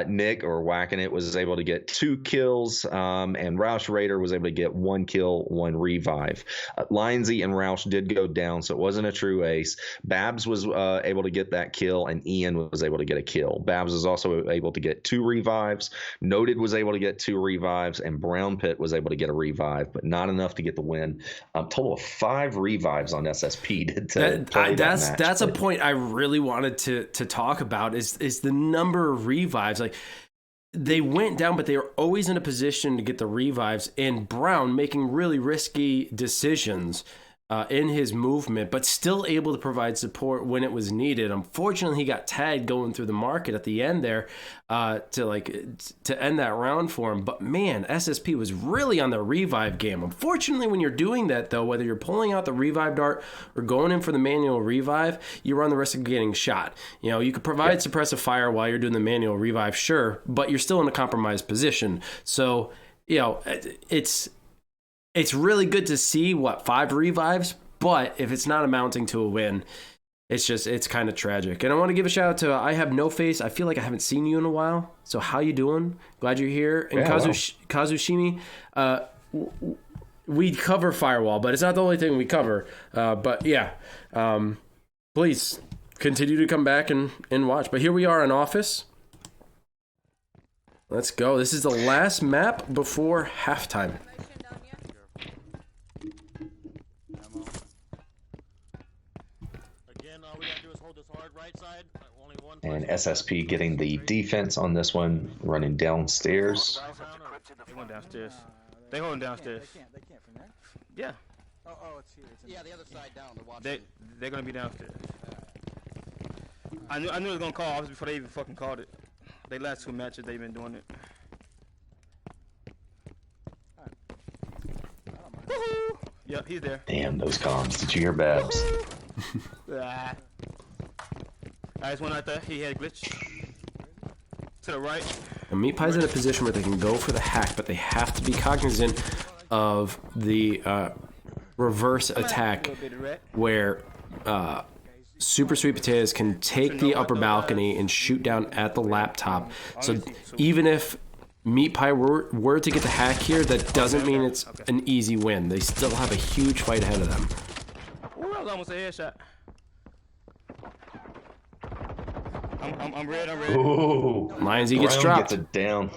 Nick, or Whacking It, was able to get 2 kills. And Roush Raider was able to get 1 kill, 1 revive. Linesy and Roush did go down, so it wasn't a true ace. Babs was able to get that kill, and Ian was able to get a kill. Babs was also able to get 2 revives. Noted was able to get 2 revives, and Brown Pit was able to get a revive, but not enough to get the win. Total of 5 revives on SSP to play that match. That's a point I really wanted to talk about is the number of revives. Like, they went down, but they were always in a position to get the revives, and Brown making really risky decisions in his movement, but still able to provide support when it was needed. Unfortunately, he got tagged going through the market at the end there to end that round for him. But man, SSP was really on the revive game. Unfortunately, when you're doing that, though, whether you're pulling out the revive dart or going in for the manual revive, you run the risk of getting shot. You know, you could provide suppressive fire while you're doing the manual revive, sure, but you're still in a compromised position. So, you know, it's really good to see 5 revives, but if it's not amounting to a win, it's kind of tragic. And I want to give a shout out to I Have No Face. I feel like I haven't seen you in a while. So how you doing? Glad you're here. And Kazushimi, we cover Firewall, but it's not the only thing we cover. But yeah, please continue to come back and watch. But here we are in Office. Let's go. This is the last map before halftime. And SSP getting the defense on this one, running downstairs. They went downstairs. They holding downstairs. They can't from there? Yeah. Oh, it's here. It's in Yeah, the other side down. They're watching. They're gonna be downstairs. I knew it was gonna call Office before they even fucking called it. They last 2 matches they've been doing it. Woohoo! Yep, he's there. Damn, those comms. Did you hear Babs? I just went out there. He had a glitch. To the right. And Meatpie's in a position where they can go for the hack, but they have to be cognizant of the reverse attack where Super Sweet Potatoes can take the upper balcony and shoot down at the laptop. So even if Meatpie were to get the hack here, that doesn't mean it's an easy win. They still have a huge fight ahead of them. Ooh, that was almost a headshot. I'm red. Ooh. Lionsy gets Brown dropped. gets it down.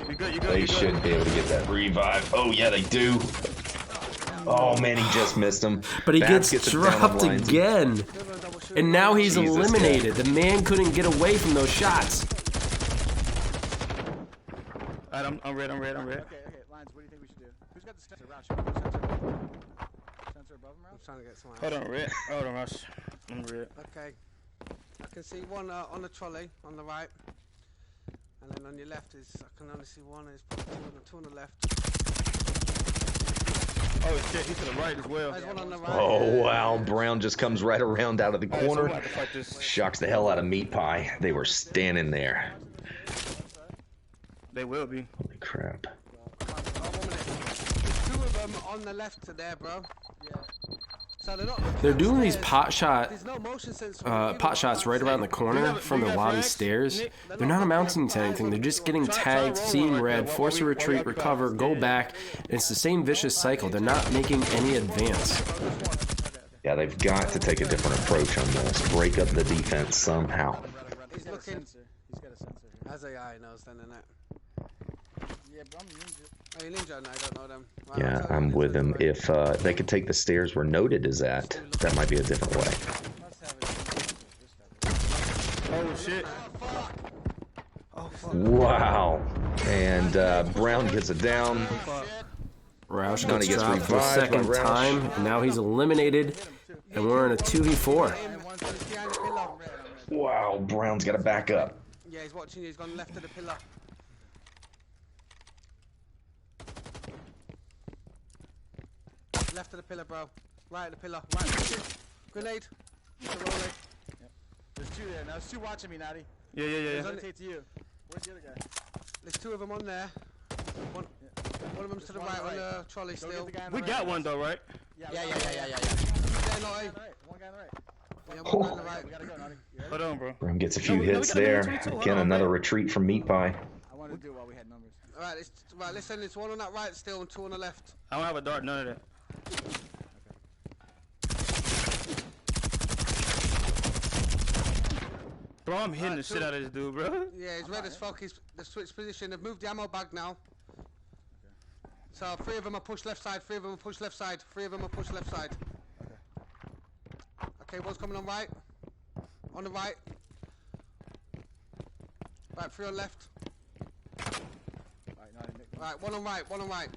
You good. They should be able to get that revive. Oh, yeah, they do. Oh, man, he just missed him. But he Babs gets it down on dropped Lionsy. again. And now he's Jesus, eliminated. The man couldn't get away from those shots. Alright, I'm red. Okay, Lines, what do you think we should do? Who's got the sensor? Roush, you got the sensor above him, Roush? I'm trying to get some. Hold on, red. Hold on, Rush. I'm red. Okay. I can see one on the trolley on the right, and then on your left is I can only see one. There's probably two on the left. Oh shit, he's to the right as well. There's one on the right. Oh, wow. Brown just comes right around out of the Alright, so we're corner. gonna have to fight this. Shocks the hell out of Meatpie. They were standing there. They will be. Holy crap. There's 2 of them on the left to there, bro. Yeah. So They're doing these pot shots right around the corner from the lobby stairs. They're not amounting to anything. They're just getting tagged, seeing red, force a retreat, recover, go back. And it's the same vicious cycle. They're not making any advance. Yeah, they've got to take a different approach on this. Break up the defense somehow. He's got a sensor. He's got a sensor here. As AI knows then, innit? Yeah, but I'm ninja. Oh, you ninja? No, I don't know them. Right, Yeah, I'm with them. If they could take the stairs where Noted is at, that might be a different way. Oh shit. Oh fuck. Wow. And Brown gets it down. Roush Nani gets gets dropped for a revived by second Roush. time, and now he's eliminated, and we're in a 2v4. And one's behind the pillar. Wow, Brown's got to back up. Yeah, he's watching you. He's gone left of the pillar. Left of the pillar, bro. Right of the pillar. Right. Grenade. It's a roll. There's two there. Now there's two watching me, Natty. Yeah. Rotate to you. Where's the other guy? There's two of them on there. One of them's to the one right on on the the trolley Go still. get the guy on the We right. got one though, right? Yeah. Yeah. There, Lottie. right. One guy on the right. Yeah, one on the right. We gotta go, Natty. You ready? Hold on, bro. Brown gets a few No, we hits gotta there. move 22. Hold Again, on, another man. retreat from Meatpie. I wanted to do it while we had numbers. Alright, listen, there's one on that right still and two on the left. I don't have a dart, none of that. Bro, I'm hitting the shit out of this dude, bro. Yeah, he's red as fuck. He's the switch position. They've moved the ammo bag now. So three of them are push left side, three of them are push left side, three of them are push left side. Okay, one's coming on right. On the right. Right, three on left. Right, one on right, one on right.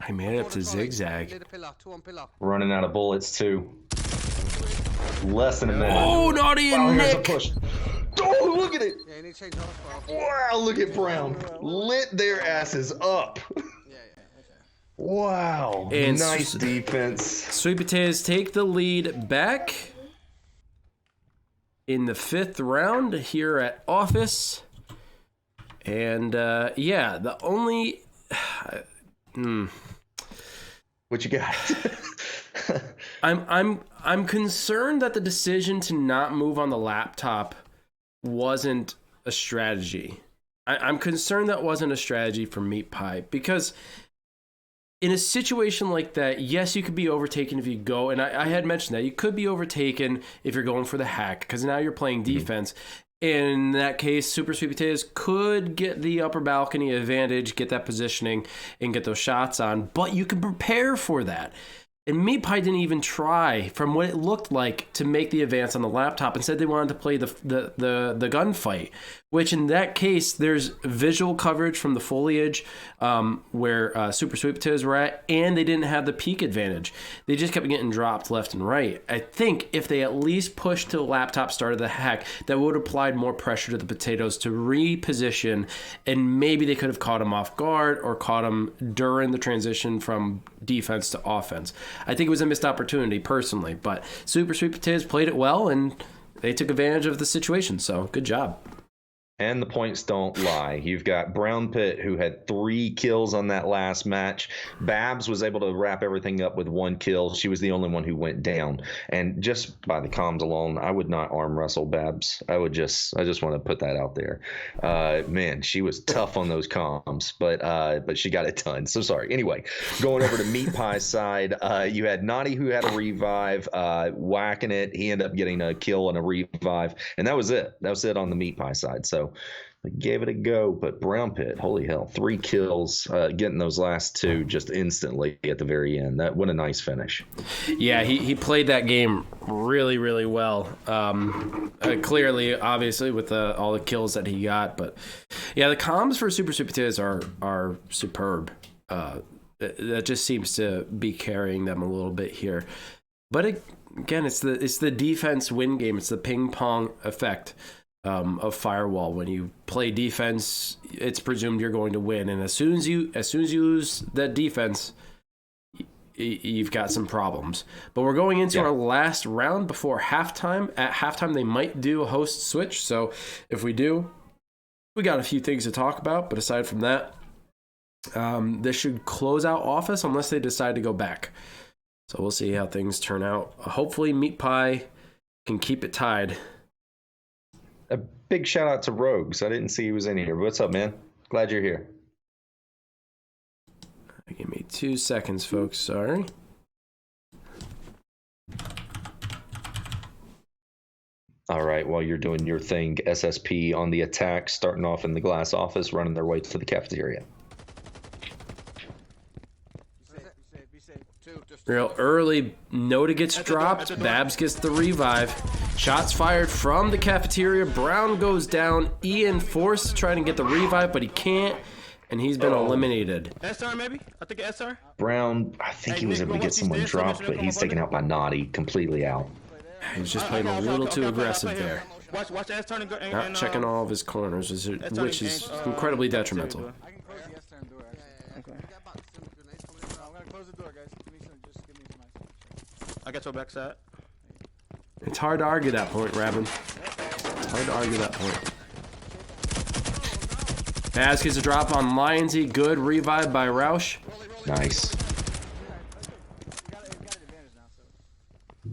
I made it up Four to on the trolley, zigzag. Near the pillar, two on pillar. Running out of bullets, too. Less than a minute. Oh, Naughty Wow, and here's a Nick! push. Oh, look at it. Yeah, you need to change the hospital. Wow, look at Brown. Lit their asses up. Yeah. Wow. And nice defense. Sweet Potatoes take the lead back in the 5th round here at Office. And yeah, the only What you got? I'm concerned that the decision to not move on the laptop wasn't a strategy. I'm concerned that wasn't a strategy for Meatpie, because in a situation like that, yes, you could be overtaken if you go, and I had mentioned that you could be overtaken if you're going for the hack, because now you're playing defense. In that case, Super Sweet Potatoes could get the upper balcony advantage, get that positioning, and get those shots on, but you can prepare for that. And Meatpie didn't even try, from what it looked like, to make the advance on the laptop. Instead, they wanted to play the gunfight, which in that case, there's visual coverage from the foliage where Super Sweet Potatoes were at, and they didn't have the peak advantage. They just kept getting dropped left and right. I think if they at least pushed to the laptop, started the hack, that would have applied more pressure to the Potatoes to reposition, and maybe they could have caught him off guard or caught him during the transition from defense to offense. I think it was a missed opportunity personally, but Super Sweet Potatoes played it well and they took advantage of the situation, so good job. And the points don't lie. You've got Brown Pit, who had 3 kills on that last match. Babs was able to wrap everything up with 1 kill. She was the only one who went down. And just by the comms alone, I would not arm wrestle Babs. I just want to put that out there. Man, she was tough on those comms, but she got it done. So sorry. Anyway, going over to Meatpie's side, you had Naughty, who had a revive, whacking it. He ended up getting a kill and a revive, and that was it. That was it on the Meatpie side. So I gave it a go, but Brown Pit, holy hell, 3 kills, getting those last 2 just instantly at the very end. What a nice finish. Yeah, he played that game really, really well. Clearly, obviously, with all the kills that he got. But yeah, the comms for Super Sweet Potatoes are superb. That just seems to be carrying them a little bit here. But again, it's the defense win game. It's the ping pong effect of Firewall. When you play defense, it's presumed you're going to win, and as soon as you lose that defense, you've got some problems. But we're going into our last round before halftime. At halftime, they might do a host switch, so if we do, we got a few things to talk about. But aside from that, this should close out Office unless they decide to go back. So we'll see how things turn out. Hopefully Meatpie can keep it tied. A big shout out to Rogues. I didn't see he was in here. What's up, man? Glad you're here. Give me 2 seconds, folks. Sorry. All right, while you're doing your thing, SSP on the attack, starting off in the glass office, running their way to the cafeteria. Be safe. Two, just Real early, Noda gets dropped. Babs gets the revive. Shots fired from the cafeteria. Brown goes down. Ian forced to try and get the revive, but he can't, and he's been eliminated. SR maybe? I think SR. Brown, I think he was able to get someone dropped, but he's taken out by Naughty, completely out. He was just playing a little too aggressive there. Watch S-turn and go. Not checking all of his corners, which is incredibly detrimental. I can close the S-turn door, actually. Okay. I'm gonna close the door, guys. Give me some, just give me some ice. I got your backside. It's hard to argue that point, Rabin. It's hard to argue that point. Baz gets a drop on Lionsy. Good revive by Roush. Nice.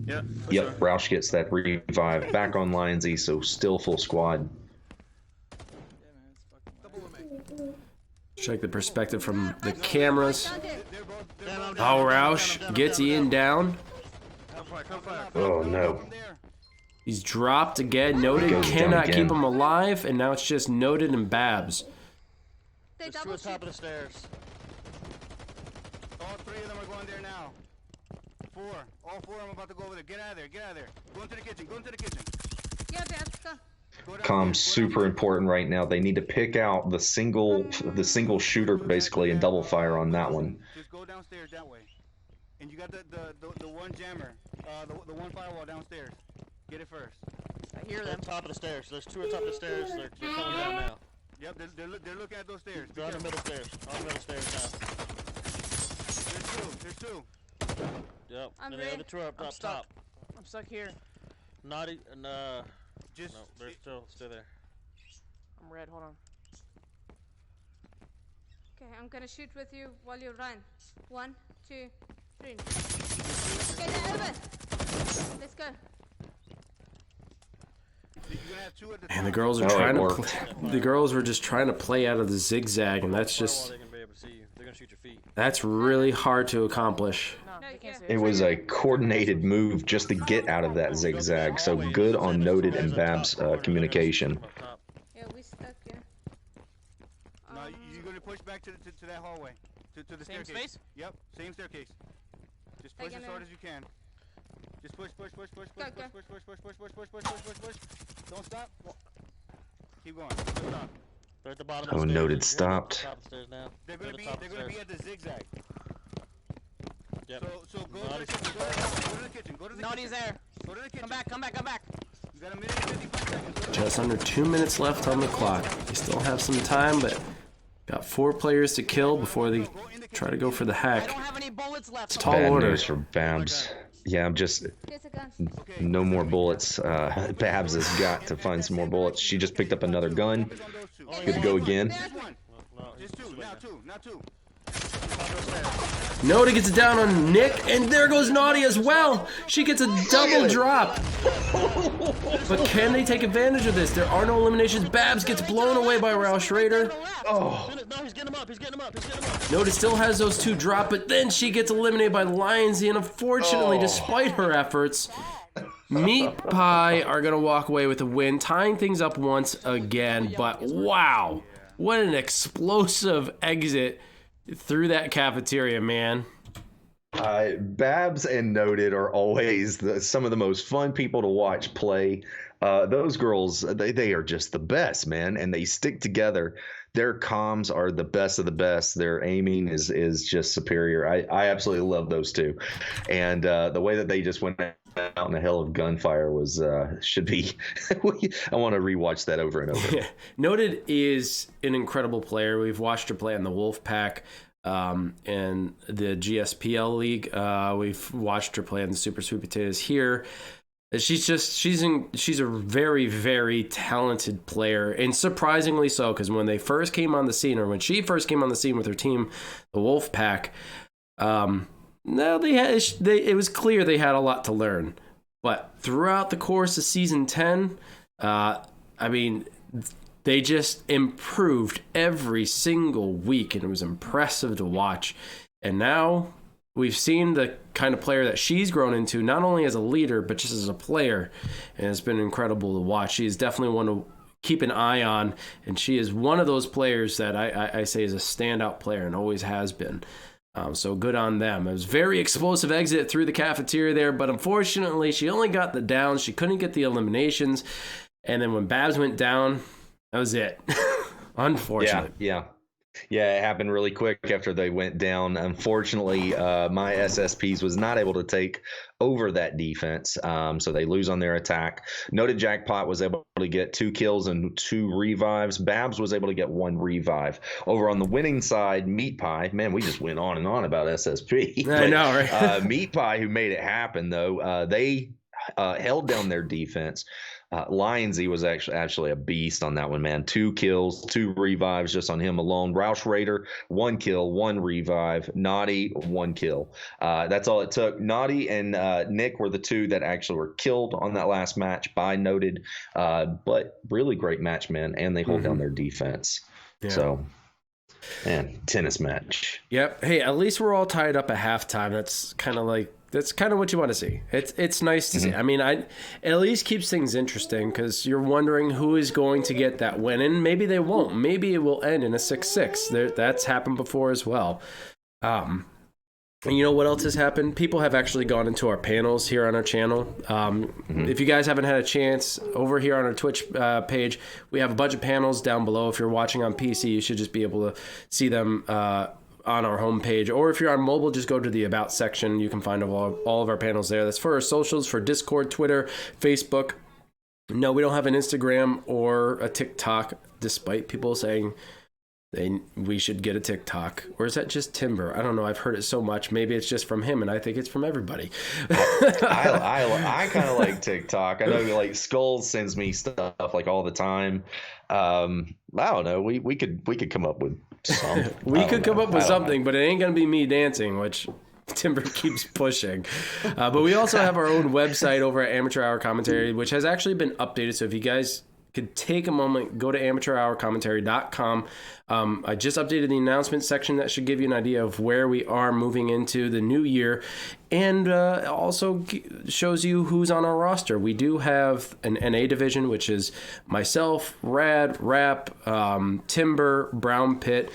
Yeah. Yep, Roush gets that revive. Back on Lionsy, so still full squad. Check the perspective from the cameras. Oh, Roush gets Ian down. Oh no. He's dropped again. Noted cannot keep him alive, and now it's just Noted and Babs. They There's two double on top shoot. of the stairs. All three of them are going there now. Four. All four of them are about to go over there. Get out of there. Get out of there. Go into the kitchen. Go into the kitchen. Yeah, Babs, go. Go downstairs, Com's super important right now. They need to pick out the single shooter basically and double fire on that one. Just go downstairs that way. And you got the one jammer, the one firewall downstairs. Get it first. I hear They're them. on top of the stairs. There's two on top of the stairs. They're coming down now. Yep, they're looking at those stairs. Be They're on the careful. middle stairs. On the middle stairs There's two. now. Yep. I'm And the red. other two are up I'm top. stuck. I'm stuck here. Naughty and Just no, they're still there. I'm red. Hold on. Okay, I'm gonna shoot with you while you run. 1, 2, 3. Get it over. Let's go. you're gonna have two at the And the top. girls are Oh, it trying to. worked. The girls were just trying to play out of the zigzag, and that's Firewall, just they can be able to see you. They're gonna shoot your feet. that's really hard to accomplish. No, they can't see It was a coordinated move just to get out of that zigzag, so good on Noted and Bab's communication. Up top. Yeah, we stuck, yeah. No, you're gonna push back to that hallway, to the Same staircase. space? Yep, same staircase. Just push as Taking hard a- as you can. Just push. Go. Don't stop. Keep going. Don't stop. They're at the bottom Oh, of the stairs. Noted There's one up stopped. Top of the stairs now. They're They're gonna at be the top of the they're gonna be stairs. at the zigzag. Yep. So go to Naughty. the kitchen. Go to the kitchen. Go to the Naughty's kitchen. there. Go to the kitchen. Come back. Come back. Come back. You got a minute and 55 seconds. Go to the Just under 2 minutes left on the clock. They still have some time, but got 4 players to kill before they try to go for the I hack. don't have any bullets left. It's tall Bad order. news for Babs. Yeah, I'm just Here's a gun. no more bullets. Babs has got to find some more bullets. She just picked up another gun. focus on those two. Good to go again. Just one. No, Just two. Now two. Now two. Naughty gets it down on Nick, and there goes Naughty as well. She gets a double drop. But can they take advantage of this? There are no eliminations. Babs gets blown away by Roush Raider. Oh, no, he's getting him up. He's getting him up. He's getting him up. Naughty still has those 2 drop, but then she gets eliminated by Lionsy, and unfortunately, despite her efforts, Meatpie are going to walk away with a win, tying things up once again. But wow, what an explosive exit through that cafeteria, man. Babs and Noted are always some of the most fun people to watch play. Those girls, they are just the best, man, and they stick together. Their comms are the best of the best. Their aiming is just superior. I absolutely love those two, and the way that they just went out in a hell of gunfire was should be. I want to rewatch that over and over. Yeah. Noted is an incredible player. We've watched her play in the Wolfpack and the GSPL League. We've watched her play in the Super Sweet Potatoes here. She's a very, very talented player, and surprisingly so, because when they first came on the scene, or when she first came on the scene with her team, the Wolfpack, it was clear they had a lot to learn. But throughout the course of season 10, they just improved every single week, and it was impressive to watch. And now we've seen the kind of player that she's grown into, not only as a leader, but just as a player. And it's been incredible to watch. She is definitely one to keep an eye on. And she is one of those players that I say is a standout player and always has been. So good on them. It was very explosive exit through the cafeteria there, but unfortunately she only got the downs. She couldn't get the eliminations. And then when Babs went down, that was it. Unfortunate. Yeah, it happened really quick after they went down. Unfortunately, my SSPs was not able to take over that defense, so they lose on their attack. Noted Jackpot was able to get 2 kills and 2 revives. Babs was able to get 1 revive. Over on the winning side, Meatpie, man, we just went on and on about SSP. I know, right? Meatpie, who made it happen, though, they held down their defense. Lionsy was actually a beast on that one, man. 2 kills, 2 revives just on him alone. Roush Raider, 1 kill, 1 revive. Naughty, 1 kill. That's all it took. Naughty and Nick were the 2 that actually were killed on that last match by Noted. But really great match, man. And they hold down their defense. Yeah. So, man, tennis match. Yep. Hey, at least we're all tied up at halftime. That's kind of what you want to see. It's nice to see. I mean, it at least keeps things interesting because you're wondering who is going to get that win, and maybe they won't. Maybe it will end in a 6-6. That's happened before as well. And you know what else has happened? People have actually gone into our panels here on our channel. If you guys haven't had a chance, over here on our Twitch page, we have a bunch of panels down below. If you're watching on PC, you should just be able to see them on our homepage, or if you're on mobile, just go to the About section. You can find all of our panels there. That's for our socials, for Discord, Twitter, Facebook. No, we don't have an Instagram or a TikTok, despite people saying we should get a TikTok. Or is that just Timber? I don't know. I've heard it so much. Maybe it's just from him, and I think it's from everybody. I kind of like TikTok. I know, like, Skulls sends me stuff like all the time. I don't know. We could come up with something. We could come up with something, but it ain't gonna be me dancing, which Timber keeps pushing. But we also have our own website over at Amateur Hour Commentary, which has actually been updated. So if you guys could take a moment, go to amateurhourcommentary.com. I just updated the announcement section. That should give you an idea of where we are moving into the new year, and also shows you who's on our roster. We do have an NA division, which is myself, Rad, Rap, Timber, Brown Pit.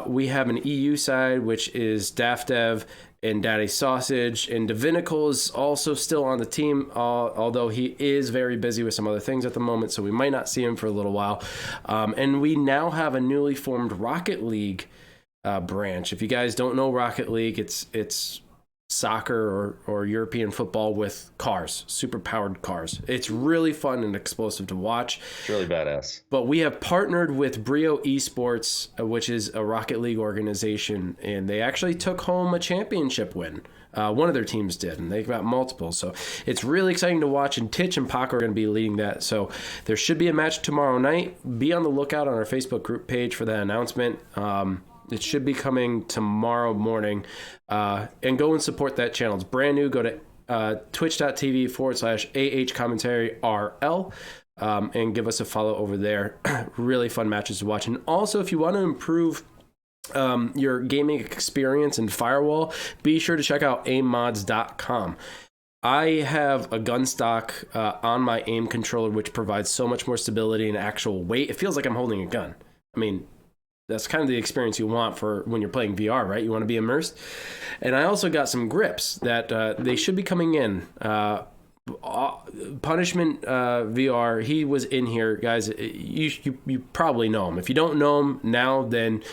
We have an EU side, which is Daft Dev and Daddy Sausage, and Divinical is also still on the team, although he is very busy with some other things at the moment, so we might not see him for a little while. And we now have a newly formed Rocket League branch. If you guys don't know Rocket League, it's soccer or European football with cars, super powered cars. It's really fun and explosive to watch. It's really badass. But we have partnered with Brio Esports, which is a Rocket League organization, and they actually took home a championship win. One of their teams did, and they got multiple. So it's really exciting to watch, and Titch and Paco are going to be leading that. So there should be a match tomorrow night. Be on the lookout on our Facebook group page for that announcement. It should be coming tomorrow morning. And go and support that channel. It's brand new. Go to twitch.tv/AH and give us a follow over there. Really fun matches to watch. And also, if you want to improve your gaming experience in Firewall, be sure to check out aimmods.com. I have a gun stock on my aim controller, which provides so much more stability and actual weight. It feels like I'm holding a gun. I mean, that's kind of the experience you want for when you're playing VR, right? You want to be immersed. And I also got some grips that they should be coming in. Punishment VR, he was in here, guys. You probably know him. If you don't know him now, then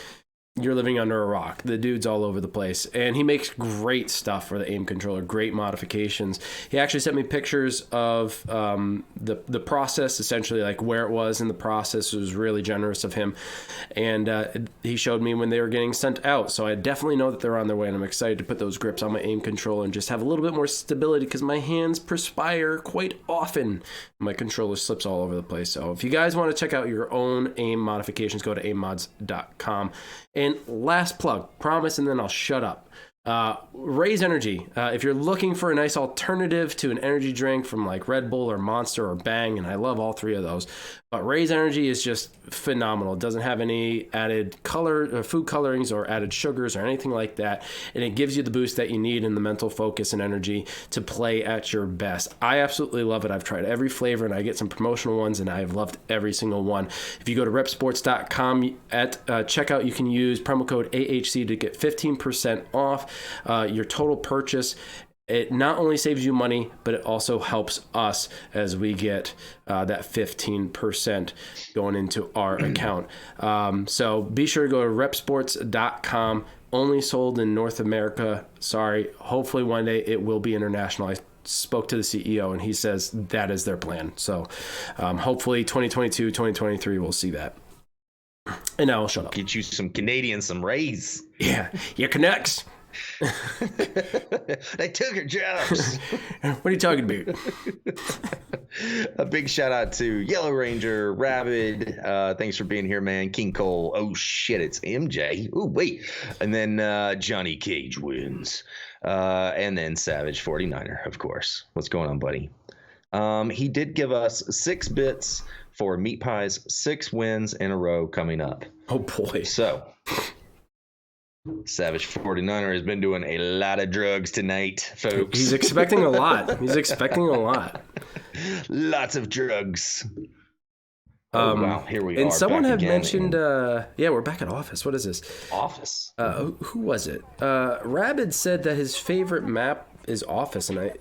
you're living under a rock. The dude's all over the place, and he makes great stuff for the aim controller, great modifications. He actually sent me pictures of the process, essentially like where it was in the process. It was really generous of him, and he showed me when they were getting sent out, so I definitely know that they're on their way, and I'm excited to put those grips on my aim controller and just have a little bit more stability, because my hands perspire quite often. My controller slips all over the place. So if you guys want to check out your own aim modifications, go to aimmods.com. And last plug, promise, and then I'll shut up. Raise Energy. If you're looking for a nice alternative to an energy drink from like Red Bull or Monster or Bang, and I love all three of those, but Raise Energy is just phenomenal. It doesn't have any added food colorings or added sugars or anything like that, and it gives you the boost that you need and the mental focus and energy to play at your best. I absolutely love it. I've tried every flavor, and I get some promotional ones, and I've loved every single one. If you go to repsports.com at checkout, you can use promo code AHC to get 15% off your total purchase. It not only saves you money, but it also helps us as we get that 15% going into our account. So be sure to go to repsports.com. Only sold in North America. Sorry. Hopefully one day it will be international. I spoke to the CEO and he says that is their plan. So hopefully 2022, 2023, we'll see that. And now I'll shut up. Get you some Canadian, some Rays. Yeah, your Canucks. They took her jobs. What are you talking about? A big shout out to Yellow Ranger, Rabid. Thanks for being here, man. King Cole. Oh shit, it's MJ. Oh wait, and then Johnny Cage wins, and then Savage 49er, of course. What's going on, buddy? He did give us 6 bits for Meatpie's 6 wins in a row coming up. Oh boy. So Savage 49er has been doing a lot of drugs tonight, folks. He's expecting a lot. He's expecting a lot. Lots of drugs. Wow, here we are. And someone had mentioned, yeah, we're back at Office. What is this? Office. Who was it? Rabid said that his favorite map is Office, and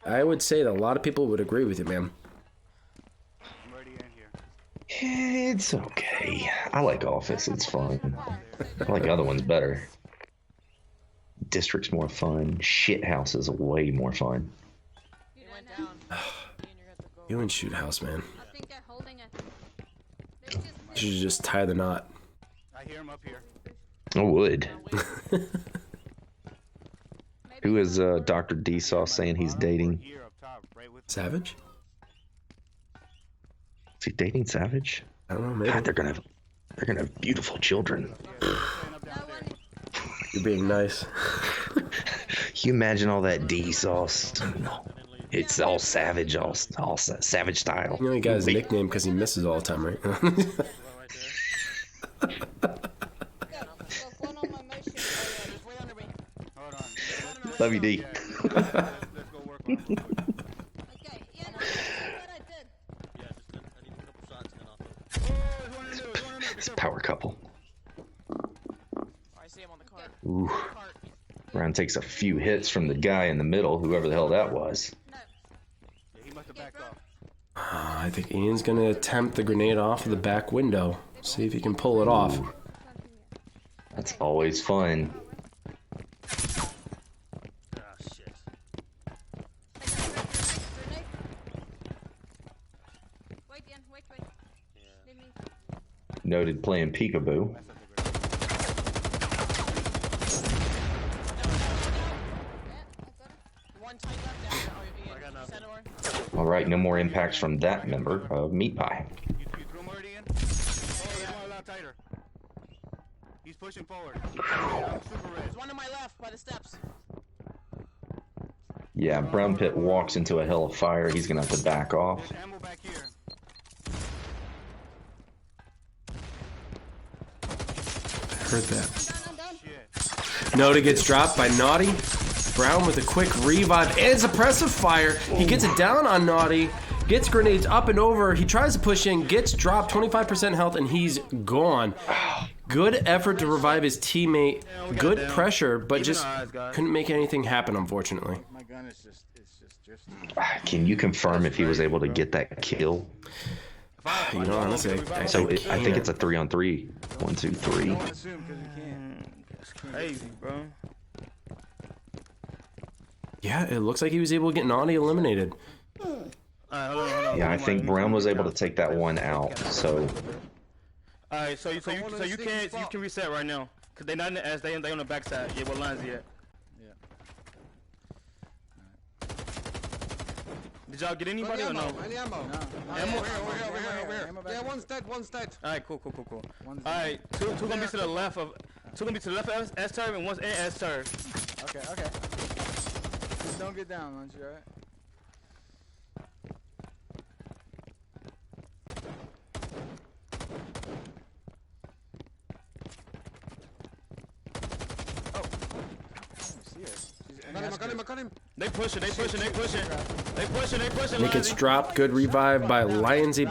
I would say that a lot of people would agree with you, man. I'm already in here. It's okay. I like Office. It's fun. I like other ones better. District's more fun. Shit House is way more fun. You and Shoot House, man. I think they're holding it. You should just tie the knot. I hear him up here. I would. Who is Dr. D Sauce saying he's dating? Here up top, right with Savage? Is he dating Savage? I don't know, maybe. God, they're gonna have beautiful children. You're being nice. Can you imagine all that D Sauce? It's all Savage, all Savage style. You know, he got his nickname because he misses all the time, right? Love you, D. let's go work on it. Okay, yeah, no, that's what I did. Yeah, just I need a couple shots and then I'll This power couple. I see him on the cart. Ooh. Brown takes a few hits from the guy in the middle, whoever the hell that was. No. Yeah, he must have backed off. I think Ian's going to attempt the grenade off of the back window. See if he can pull it off. That's always fun. shit. Wait, Ian, wait. Leave me. Noted playing peekaboo. One tight left down there. Oh, Ian, center. All right, no more impacts from that member of Meatpie. You threw him already in? Oh, he's going a lot tighter. He's pushing forward. I'm super red. There's one to my left by the steps. Yeah, Brown Pit walks into a hill of fire. He's gonna have to back off. There's ammo back here. Heard that. Shit. Nota gets dropped by Naughty. Brown with a quick revive and suppressive fire. He gets it down on Naughty. Gets grenades up and over. He tries to push in. Gets dropped. 25% health and he's gone. Good effort to revive his teammate. Good pressure, but just couldn't make anything happen, unfortunately. My gun is just Can you confirm if he was able to get that kill? You know, honestly, I think it's a 3-on-3. 1, 2, 3. don't assume because you can't. That's crazy, bro. Yeah, it looks like he was able to get Naughty eliminated. Hold on. Yeah, I think Brown was able to take that one out. So All right, so you can reset right now, cause they not in the S, they on the backside. Yeah, what lines he at? Yeah. Did y'all get anybody or no? Any ammo? Ammo? Over here. Yeah, one's dead. All right, cool. All right, two gonna be to the left of S turret and one's in S turret. Okay, okay. Just don't get down, Munchie, alright? I got him. They pushing. They pushing. Nick gets dropped. Good revive by Lionsy,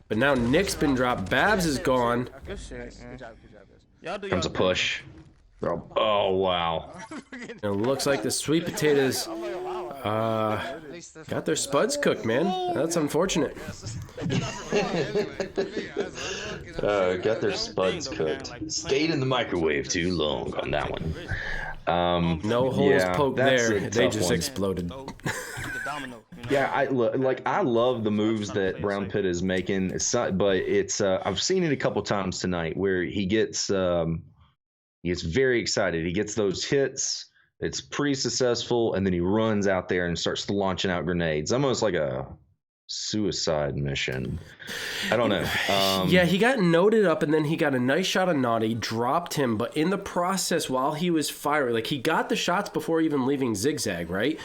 but now Nick's been dropped. Babs is gone. Good shit, man. Y'all do Comes a push. Oh, wow. It looks like the sweet potatoes got their spuds cooked, man. That's unfortunate. Got their spuds cooked. Stayed in the microwave too long on that one. No holes poked there. They just one. exploded. Yeah, I love the moves that Brown Pit is making. But it's I've seen it a couple times tonight where he gets very excited. He gets those hits. It's pretty successful, and then he runs out there and starts launching out grenades, almost like a suicide mission. I don't know. Yeah, he got noted up, and then he got a nice shot on Naughty, dropped him, but in the process, while he was firing, like he got the shots before even leaving Zigzag, right?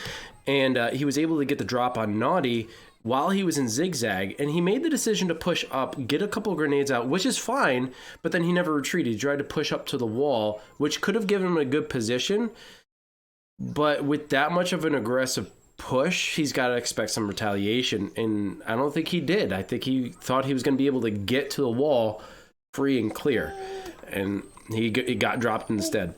And he was able to get the drop on Naughty while he was in Zigzag, and he made the decision to push up, get a couple of grenades out, which is fine, but then he never retreated. He tried to push up to the wall, which could have given him a good position, but with that much of an aggressive push, he's got to expect some retaliation, and I don't think he did. I think he thought he was going to be able to get to the wall free and clear, and he got dropped instead.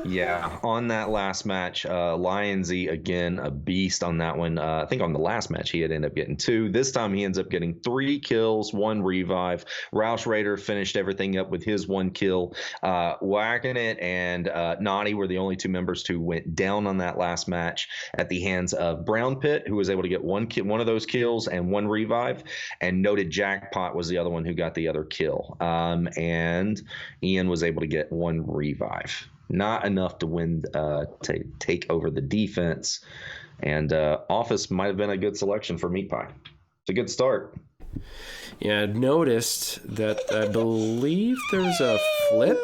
Yeah, on that last match, Lionsy, again, a beast on that one. I think on the last match, he had ended up getting 2. This time, he ends up getting 3 kills, 1 revive. Roush Raider finished everything up with his 1 kill. Whacking It and Naughty were the only 2 members who went down on that last match at the hands of Brown Pit, who was able to get one of those kills and 1 revive. And Noted Jackpot was the other one who got the other kill. And Ian was able to get 1 revive. Not enough to win, take over the defense, and Office might have been a good selection for Meatpie. It's a good start. Yeah, I noticed that I believe there's a flip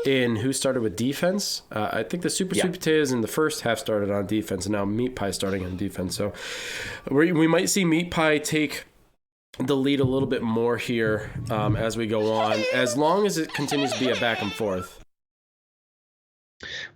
in who started with defense. I think the Super Sweet Potatoes in the first half started on defense, and now Meatpie starting on defense. So we might see Meatpie take the lead a little bit more here as we go on, as long as it continues to be a back and forth.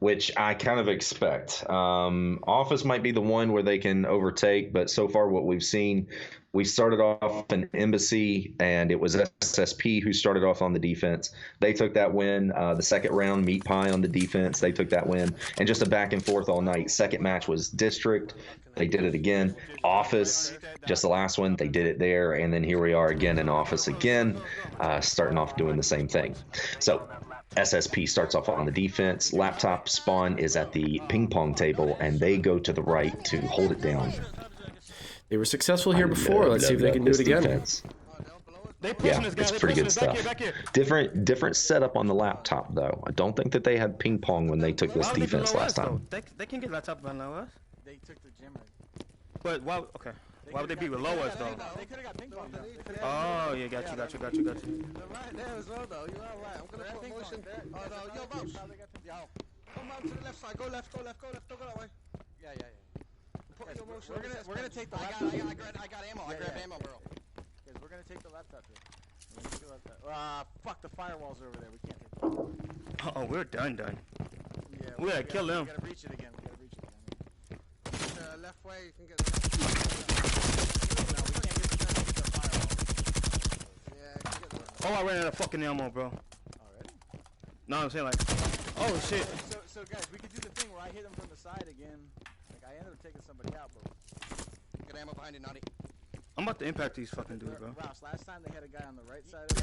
Which I kind of expect. Office might be the one where they can overtake, but so far what we've seen, we started off an Embassy, and it was SSP who started off on the defense. They took that win. The second round, Meatpie on the defense, they took that win. And just a back and forth all night. Second match was District. They did it again. Office, just the last one, they did it there. And then here we are again in Office again, starting off doing the same thing. So SSP starts off on the defense. Laptop Spawn is at the ping pong table, and they go to the right to hold it down. They were successful here before. Let's see if they can do it again. Yeah, it's pretty good stuff. Different setup on the laptop, though. I don't think that they had ping pong when they took this defense last time. They can get laptop below us. They took the gym right. But why? Okay. Why would they be below us though? They could have got ping pong. Oh yeah, got you. They're right there as well, though. You're all right. I'm gonna put motion. Oh no, yo, Bobs. Yo, come out to the left side. Go left. Don't go that way. Yeah. Put your motion. We're gonna take the laptop. I got ammo. I grabbed ammo, bro. Guys, we're gonna take the laptop here. Fuck, the firewalls are over there. We can't take them. Oh, we're done. Yeah, we gotta kill them. We gotta reach it again. Left way, you can get the Oh, I ran out of fucking ammo, bro. Already? No, I'm saying like, oh shit. So guys, we could do the thing where I hit him from the side again. Like I ended up taking somebody out, but get ammo behind it, Naughty. I'm about to impact these fucking dudes, bro. Rouse, last time they had a guy on the right side of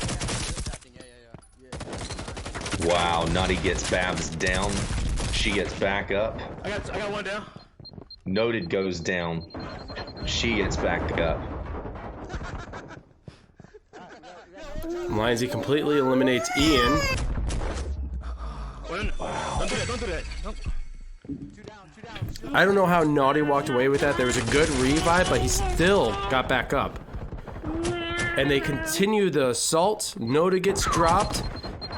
Yeah. Wow, Naughty gets Babs down. She gets back up. I got one down. Noted goes down. She gets back up. Lionsy completely eliminates Ian. Wow. Don't do that. Nope. I don't know how Naughty walked away with that. There was a good revive, but he still got back up. And they continue the assault. Noda gets dropped.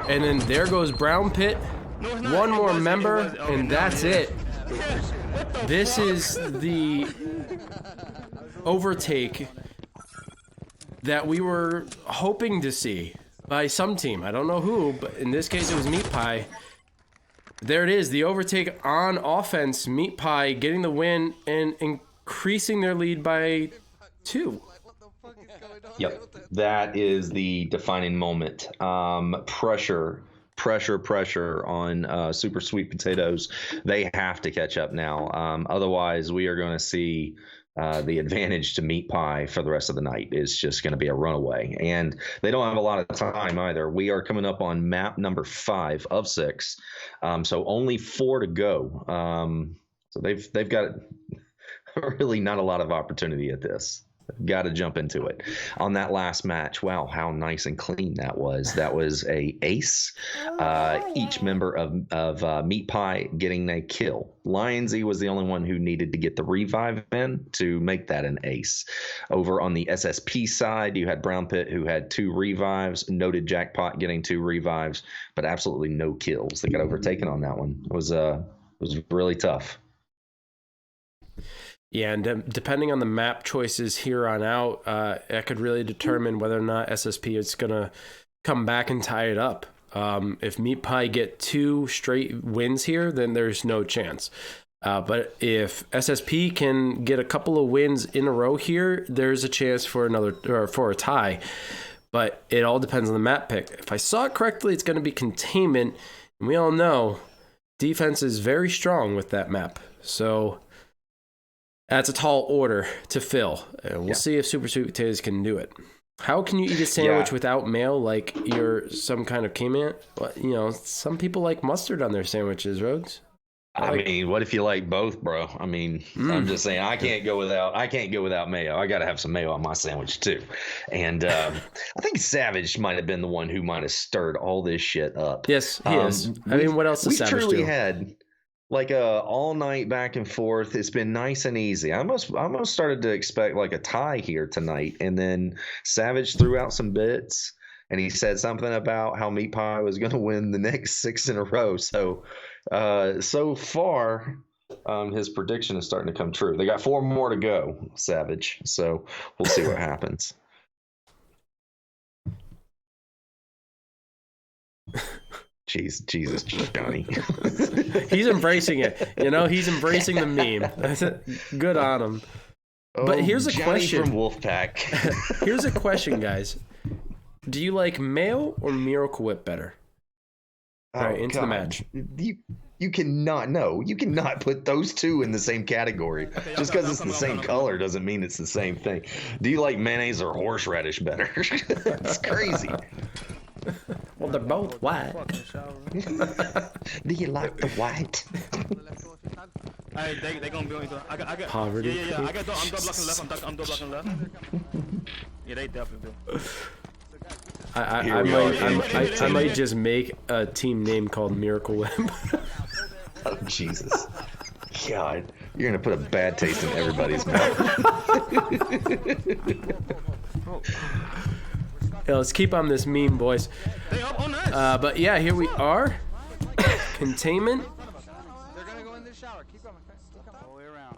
And then there goes Brown Pit. No, it's not. One It more wasn't. member, It wasn't. Okay, and now that's is. it. What the This fuck? is the overtake that we were hoping to see by some team. I don't know who, but in this case it was Meatpie. There it is, the overtake on offense. Meatpie getting the win and increasing their lead by 2. Yep, that is the defining moment. Pressure on Super Sweet Potatoes. They have to catch up now. Otherwise, we are going to see the advantage to Meatpie for the rest of the night is just going to be a runaway. And they don't have a lot of time either. We are coming up on map number 5 of 6. So only 4 to go. So they've got really not a lot of opportunity at this. Got to jump into it. On that last match, wow, how nice and clean that was. That was a ace. Each member of Meatpie getting a kill. Lionsy was the only one who needed to get the revive in to make that an ace. Over on the SSP side, you had Brown Pit who had 2 revives. Noted Jackpot getting 2 revives, but absolutely no kills. They got overtaken on that one. It was really tough. Yeah, and depending on the map choices here on out, that could really determine whether or not SSP is going to come back and tie it up. If Meatpie get 2 straight wins here, then there's no chance. But if SSP can get a couple of wins in a row here, there's a chance for a tie. But it all depends on the map pick. If I saw it correctly, it's going to be containment, and we all know defense is very strong with that map. So that's a tall order to fill. And we'll see if Super Sweet Potatoes can do it. How can you eat a sandwich without mayo like you're some kind of caveman? You know, some people like mustard on their sandwiches, Rogues. I mean, what if you like both, bro? I mean, I'm just saying, I can't go without mayo. I got to have some mayo on my sandwich too. And I think Savage might have been the one who might have stirred all this shit up. Yes, he is. I mean, what else does Savage do? We truly had like a all night back and forth. It's been nice and easy. I almost started to expect like a tie here tonight, and then Savage threw out some bits, and he said something about how Meatpie was going to win the next 6 in a row. So, so far, his prediction is starting to come true. They got 4 more to go, Savage. So we'll see what happens. Jesus, Johnny. He's embracing it. You know, he's embracing the meme. Good on him. But here's a Johnny question. From Wolfpack. Here's a question, guys. Do you like Mayo or Miracle Whip better? All right, into the match. You cannot put those two in the same category. Just because it's the same color doesn't mean it's the same thing. Do you like mayonnaise or horseradish better? That's crazy. Well, they're both white. Do you like the white? They gonna be on. I got. Poverty. Yeah. I'm double blocking left. I'm double blocking left. Yeah, they definitely do. I might just make a team name called Miracle Whip. Oh Jesus! God, you're gonna put a bad taste in everybody's mouth. Yeah, let's keep on this meme, boys. But yeah, here we are. Containment. They're gonna go in this shower. Keep going. All the way around.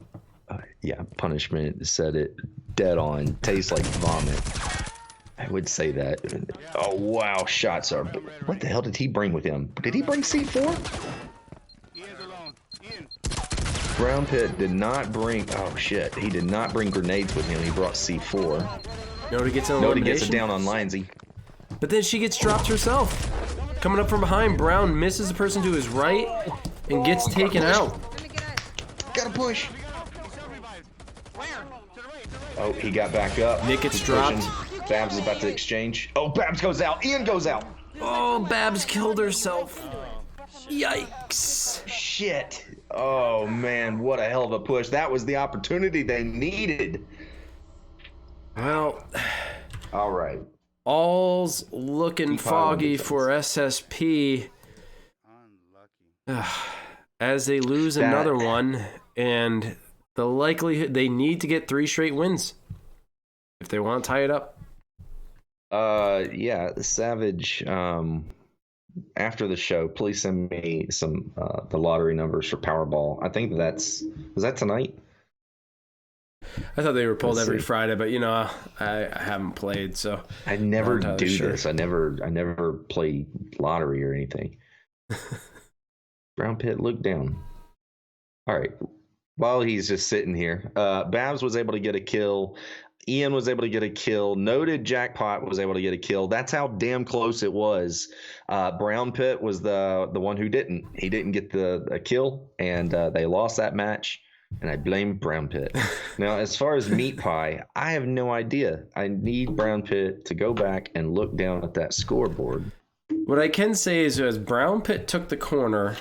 Yeah, punishment said it dead on. Tastes like vomit. I would say that. Oh wow, shots are. What the hell did he bring with him? Did he bring C4? Brown Pit did not bring. Oh shit, he did not bring grenades with him. He brought C4. Nobody gets an Nobody gets it down on Linesy. But then she gets dropped herself. Coming up from behind, Brown misses the person to his right and gets taken out. Gotta push. Oh, he got back up. Nick gets dropped. Babs is about to exchange. Oh, Babs goes out. Ian goes out. Oh, Babs killed herself. Yikes. Shit. Oh, man. What a hell of a push. That was the opportunity they needed. Well, all right. All's looking foggy for SSP. As they lose another one, and the likelihood they need to get 3 straight wins if they want to tie it up. Yeah, Savage after the show, please send me some the lottery numbers for Powerball. I think was that tonight? I thought they were pulled Let's every see. Friday, but you know, I haven't played, so I never not entirely do sure. this. I never play lottery or anything. Brown Pit, look down. All right. While he's just sitting here, Babs was able to get a kill. Ian was able to get a kill. Noted Jackpot was able to get a kill. That's how damn close it was. Brown Pit was the one who didn't. He didn't get a kill, and they lost that match. And I blame Brown Pit. Now, as far as Meatpie, I have no idea. I need Brown Pit to go back and look down at that scoreboard. What I can say is, as Brown Pit took the corner,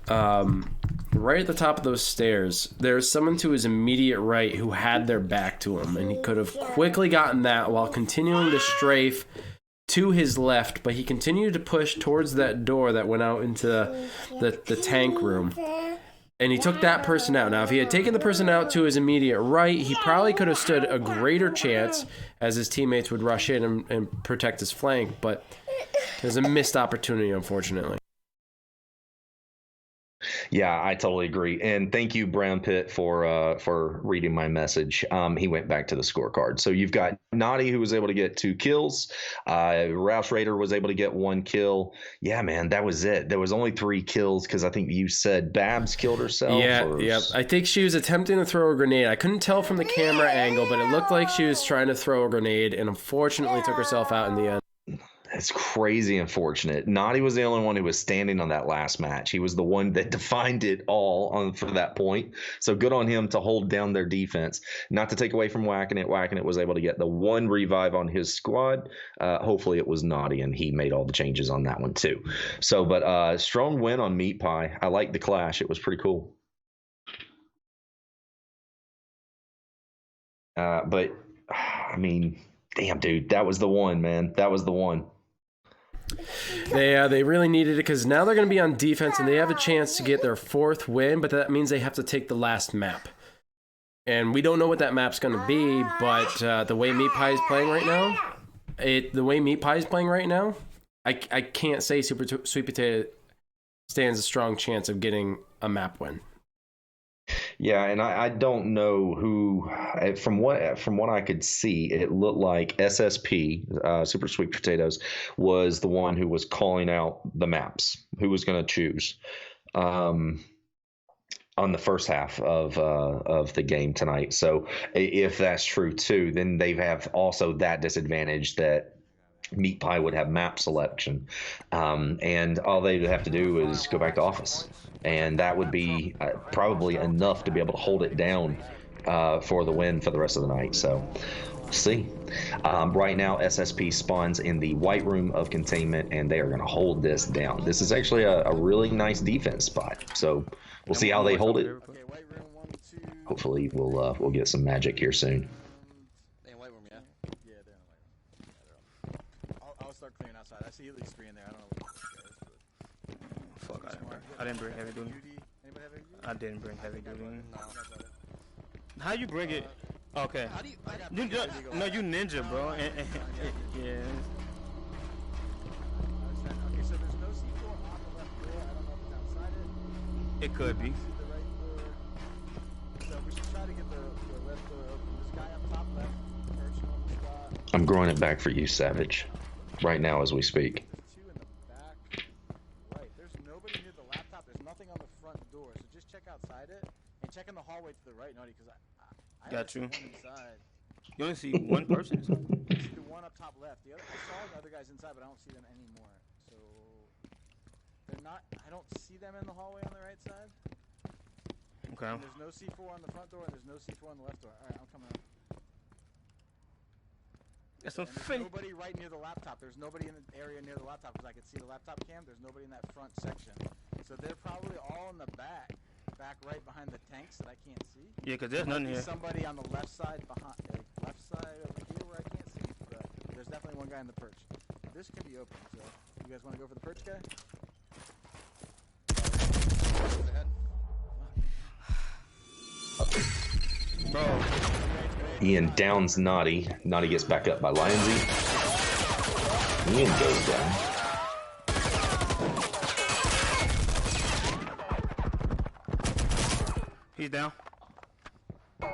right at the top of those stairs, there's someone to his immediate right who had their back to him, and he could have quickly gotten that while continuing to strafe to his left, but he continued to push towards that door that went out into the tank room. And he took that person out. Now, if he had taken the person out to his immediate right, he probably could have stood a greater chance as his teammates would rush in and protect his flank, but there's a missed opportunity, unfortunately. Yeah, I totally agree. And thank you, Brown Pit, for reading my message. He went back to the scorecard. So you've got Naughty, who was able to get 2 kills. Rouse Raider was able to get 1 kill. Yeah, man, that was it. There was only 3 kills because I think you said Babs killed herself. Yeah. I think she was attempting to throw a grenade. I couldn't tell from the camera angle, but it looked like she was trying to throw a grenade and unfortunately took herself out in the end. It's crazy unfortunate. Naughty was the only one who was standing on that last match. He was the one that defined it all for that point. So good on him to hold down their defense. Not to take away from Whacking It. Whacking It was able to get the 1 revive on his squad. Hopefully it was Naughty, and he made all the changes on that one too. So, but strong win on Meatpie. I like the clash. It was pretty cool. But I mean, damn, dude, that was the one, man. That was the one. They really needed it because now they're going to be on defense and they have a chance to get their 4th win, but that means they have to take the last map. And we don't know what that map's going to be, but the way Meatpie is playing right now, I can't say Sweet Potato stands a strong chance of getting a map win. Yeah, and I don't know who. From what I could see, it looked like SSP, Super Sweet Potatoes, was the one who was calling out the maps, who was going to choose on the first half of the game tonight. So if that's true too, then they have also that disadvantage that Meatpie would have map selection, and all they would have to do is go back to office, and that would be probably enough to be able to hold it down for the win for the rest of the night. So we'll see. Right now, SSP spawns in the white room of containment, and they are going to hold this down. This is actually a really nice defense spot, so we'll see how they hold it. Okay, white room 1, 2. Hopefully we'll get some magic here soon. White room, yeah. Yeah, they're in the white room. I'll start clearing outside. I see at least 3 in there. I don't know what this is, but Fuck, I didn't bring heavy duty. anybody have a I didn't bring heavy duty. How you bring it? Okay. How do you? No, you ninja, bro. Yeah. Okay, so there's no C4 on the left door. I don't know if it's outside it. It could be. See the right door. So we should try to get the left door open. This guy up top left, person on the spot. I'm growing it back for you, Savage, right now as we speak. There's 2 in the back. Right, there's nobody near the laptop. There's nothing on the front door. So just check outside it and check in the hallway to the right, Naughty, because I Got only you. see 1 inside. You only see one person. I see the 1 up top left. I saw the other guys inside, but I don't see them anymore. So they're not. I don't see them in the hallway on the right side. Okay. And there's no C4 on the front door, and there's no C4 on the left door. All right, I'm coming up. That's some And there's fake. nobody right near the laptop. There's nobody in the area near the laptop because I could see the laptop cam. There's nobody in that front section. So they're probably all in the back right behind the tanks that I can't see. Yeah, cause there's Might nothing be here. somebody on the left side behind, left side over here where I can't see. But there's definitely one guy in the perch. This can be open. So you guys want to go for the perch guy? Bro, Ian downs Naughty. Naughty gets back up by Lionsy. Ian goes down. He's down.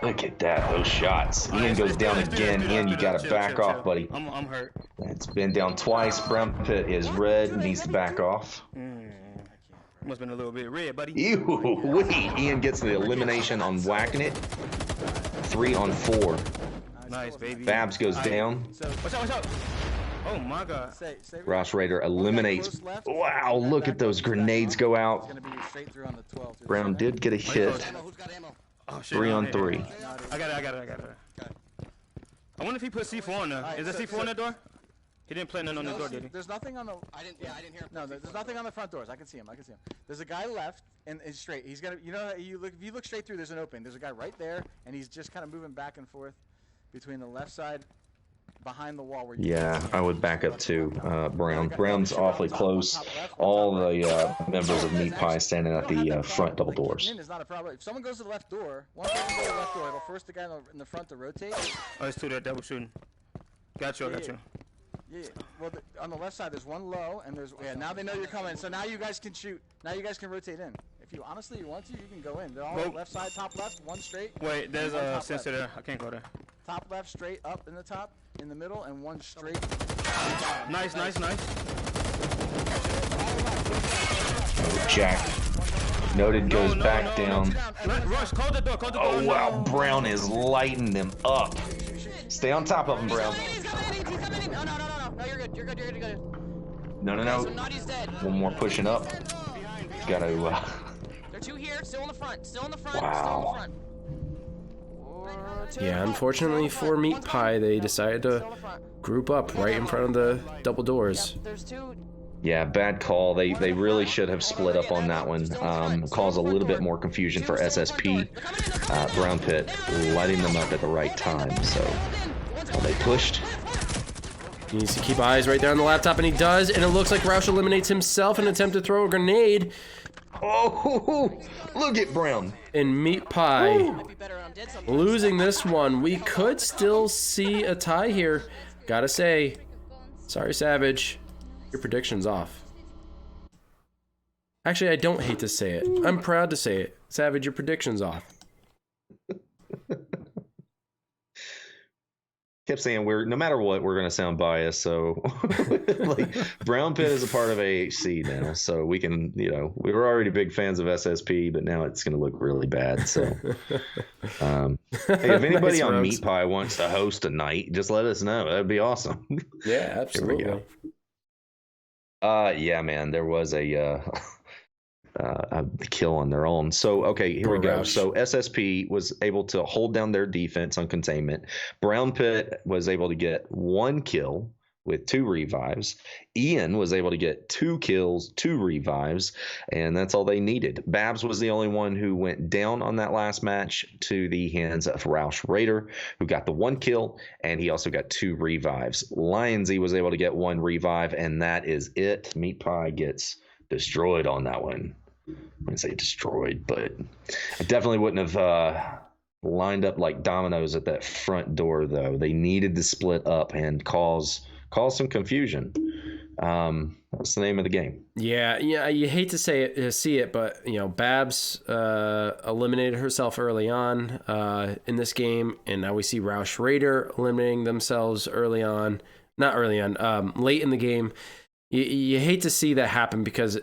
Look at that, those shots. Ian goes down again. Ian, you gotta back off, buddy. I'm hurt. It's been down twice. Brown pit is red, needs to back off. Must have been a little bit red, buddy. Ew, wait. Ian gets the elimination on whacking it. 3 on 4. Nice, baby. Babs goes down. What's up? Oh my God. Ross Raider eliminates. Wow, look at those grenades go out. Brown did get a hit. Oh, shit, 3 on 3. I got it. I wonder if he put C4 on there. Is there C4 on that door? He didn't plant none on the door, did he? There's nothing on the. I didn't hear. No, there's nothing on the front doors. I can see him. There's a guy left and is straight. He's gonna. You know, if you look straight through, there's an opening. There's a guy right there, and he's just kind of moving back and forth between the left side, behind the wall where you. Yeah, I would back up too, Brown. Brown's awfully close. All the members of Meatpie standing at the front double doors. Is not a problem. If someone goes to the left door, one person goes to the left door, it'll force the guy in the front to rotate. Oh, it's 2 there, double shooting. Got you. Yeah. Well, on the left side, there's one low, and there's now they know you're coming. So now you guys can shoot. Now you guys can rotate in. If you honestly want to, you can go in. They're all left side, top left, one straight. Wait, there's a sensor there. I can't go there. Top left, straight up in the top, in the middle, and one straight. Nice. Jack. Noted goes back down. Rush, call the door. Oh wow, Brown is lighting them up. Stay on top of him, Brown. He's coming in. No, you're good. No. Naughty's dead. One more pushing up. Gotta. They're 2 here, still in the front. Wow. Yeah, unfortunately for Meatpie, they decided to group up right in front of the double doors. There's 2. Yeah, bad call. They really should have split up on that one. Cause a little bit more confusion for SSP. Brown Pit lighting them up at the right time. So they pushed. He needs to keep eyes right there on the laptop, and he does. And it looks like Roush eliminates himself in an attempt to throw a grenade. Oh, look at Brown. And Meatpie losing this one. We could still see a tie here. Gotta say, sorry, Savage. Your prediction's off. Actually, I don't hate to say it. I'm proud to say it. Savage, your prediction's off. Kept saying no matter what, we're gonna sound biased. So, like, Brown Pit is a part of AHC now, so we can, we were already big fans of SSP, but now it's gonna look really bad. So, hey, if anybody on Meatpie wants to host a night, just let us know. That'd be awesome. Yeah, absolutely. Here we go. Yeah, man, there was a kill on their own. So, okay, here we go. Roush. So SSP was able to hold down their defense on containment. Brown Pit was able to get 1 kill with 2 revives. Ian was able to get 2 kills, 2 revives, and that's all they needed. Babs was the only one who went down on that last match to the hands of Roush Raider, who got the 1 kill, and he also got 2 revives. Lionsy was able to get 1 revive, and that is it. Meatpie gets destroyed on that one. I wouldn't say destroyed, but I definitely wouldn't have lined up like dominoes at that front door, though. They needed to split up and cause some confusion. That's the name of the game. Yeah, you hate to see it, but Babs eliminated herself early on in this game, and now we see Roush Raider eliminating themselves late in the game. You hate to see that happen because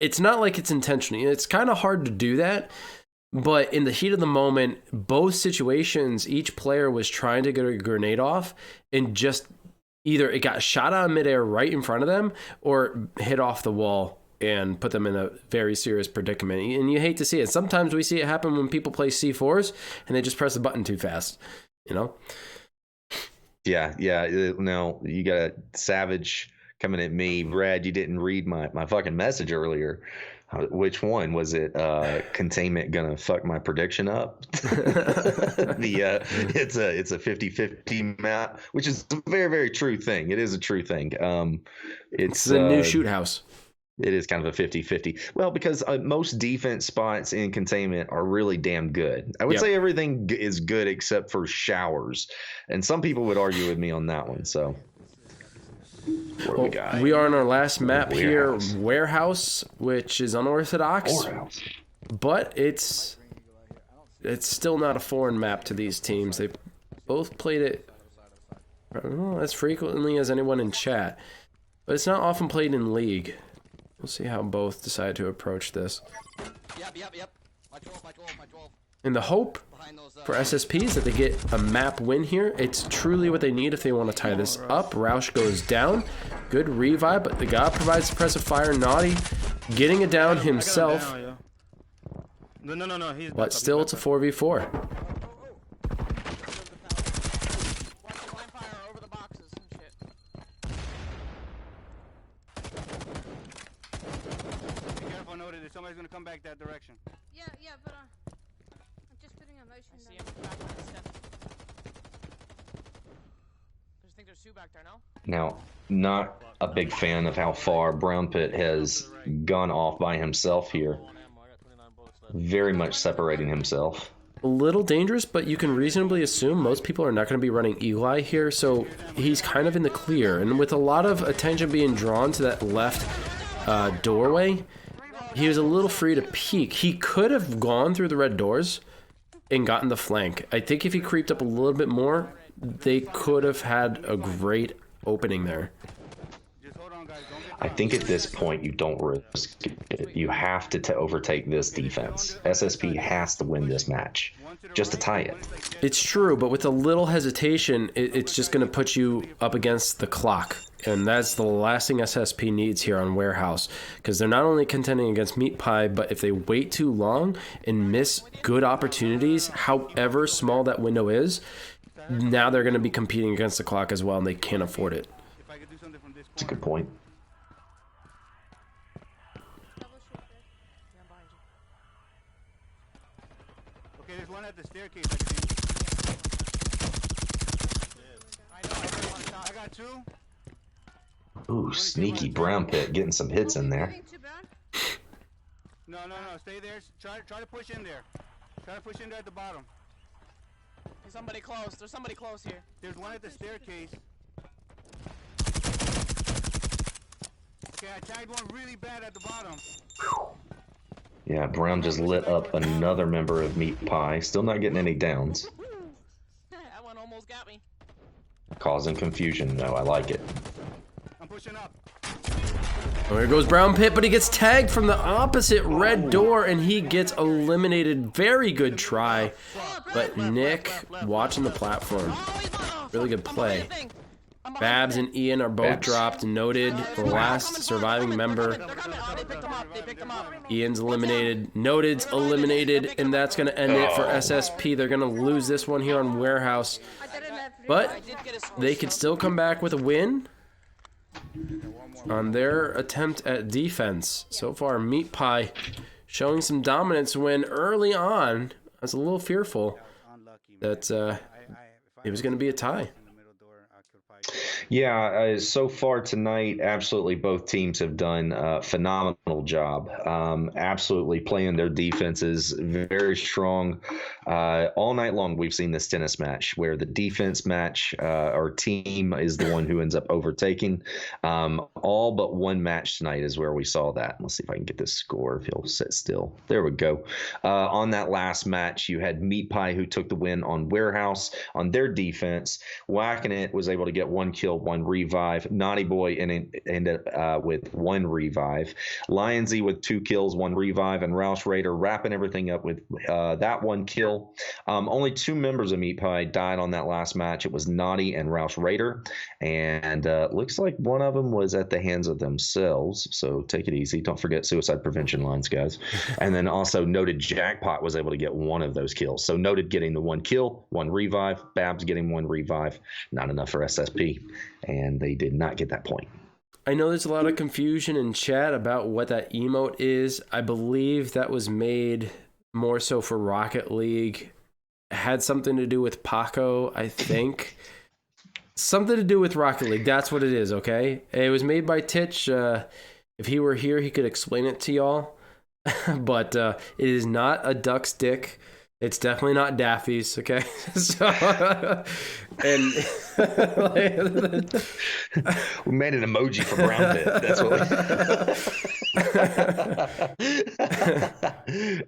it's not like it's intentional. It's kind of hard to do that, but in the heat of the moment, both situations, each player was trying to get a grenade off, and just either it got shot out of midair right in front of them or hit off the wall and put them in a very serious predicament. And you hate to see it. Sometimes we see it happen when people play C4s and they just press the button too fast, Yeah. Now you got a Savage coming at me. Brad, you didn't read my fucking message earlier. Which one was it? Containment gonna fuck my prediction up? It's a 50-50 map, which is a very, very true thing. It is a true thing. It's the new shoot house. It is kind of a 50-50. Well, because most defense spots in containment are really damn good. I would say everything is good except for showers, and some people would argue with me on that one. So. We are on our last map here, Warehouse, which is unorthodox. but it's still not a foreign map to these teams. They've both played it, I don't know, as frequently as anyone in chat, but it's not often played in League. We'll see how both decide to approach this. Yep. My 12. And the hope for SSP is that they get a map win here. It's truly what they need if they want to tie this up. Roush goes down. Good revive, but the God provides suppressive fire. Naughty getting it down himself. No. But still, it's a 4v4. Somebody's gonna come back that direction. Yeah, but I'm just putting a motion I see down. him back on the step. I think there's two back there now. Now, not a big fan of how far Brown Pit has gone off by himself here. Very much separating himself. A little dangerous, but you can reasonably assume most people are not going to be running Eli here, so he's kind of in the clear. And with a lot of attention being drawn to that left doorway, he was a little free to peek. He could have gone through the red doors and gotten the flank. I think if he creeped up a little bit more, they could have had a great opening there. I think at this point you don't risk it. You have to overtake this defense. SSP has to win this match just to tie it. It's true, but with a little hesitation, it's just going to put you up against the clock. And that's the last thing SSP needs here on Warehouse, because they're not only contending against Meatpie, but if they wait too long and miss good opportunities, however small that window is, now they're going to be competing against the clock as well, and they can't afford it. That's a good point. Okay, there's one at the staircase. I got two. Ooh, sneaky Brown Pit getting some hits in there. No, stay there. Try to push in there. Try to push in there at the bottom. There's somebody close. There's somebody close here. There's one at the staircase. Okay, I tagged one really bad at the bottom. Yeah, Brown just lit up another member of Meatpie. Still not getting any downs. That one almost got me. Causing confusion, though. I like it. I'm pushing up. Oh, here goes Brown Pit, but he gets tagged from the opposite red door, and he gets eliminated. Very good try. But Nick, watching the platform. Really good play. Babs and Ian are both dropped. Noted, the last surviving member. Ian's eliminated. Noted's eliminated, and that's going to end it for SSP. They're going to lose this one here on Warehouse. But they could still come back with a win on their attempt at defense. So far, Meatpie showing some dominance when early on I was a little fearful that it was going to be a tie. Yeah, so far tonight, absolutely both teams have done a phenomenal job. Absolutely playing their defenses very strong. All night long, we've seen this tennis match where the defense match or team is the one who ends up overtaking. All but one match tonight is where we saw that. Let's see if I can get this score if he'll sit still. There we go. On that last match, you had Meatpie who took the win on Warehouse on their defense. Whacking It was able to get one kill, one revive. Naughty Boy ended with one revive. Lionsy with 2 kills, 1 revive, and Roush Raider wrapping everything up with that 1 kill. Only 2 members of Meatpie died on that last match. It was Naughty and Roush Raider, and looks like one of them was at the hands of themselves. So take it easy. Don't forget suicide prevention lines, guys. And then also Noted Jackpot was able to get one of those kills. So Noted getting the 1 kill, 1 revive. Babs getting 1 revive. Not enough for SSP, and they did not get that point. I know there's a lot of confusion in chat about what that emote is. I believe that was made more so for Rocket League. It had something to do with Paco, I think. Something to do with Rocket League. That's what it is, okay? It was made by Titch. If he were here, he could explain it to y'all. But it is not a duck's dick. It's definitely not Daffy's, okay? So, and we made an emoji for Brown Pit. That's what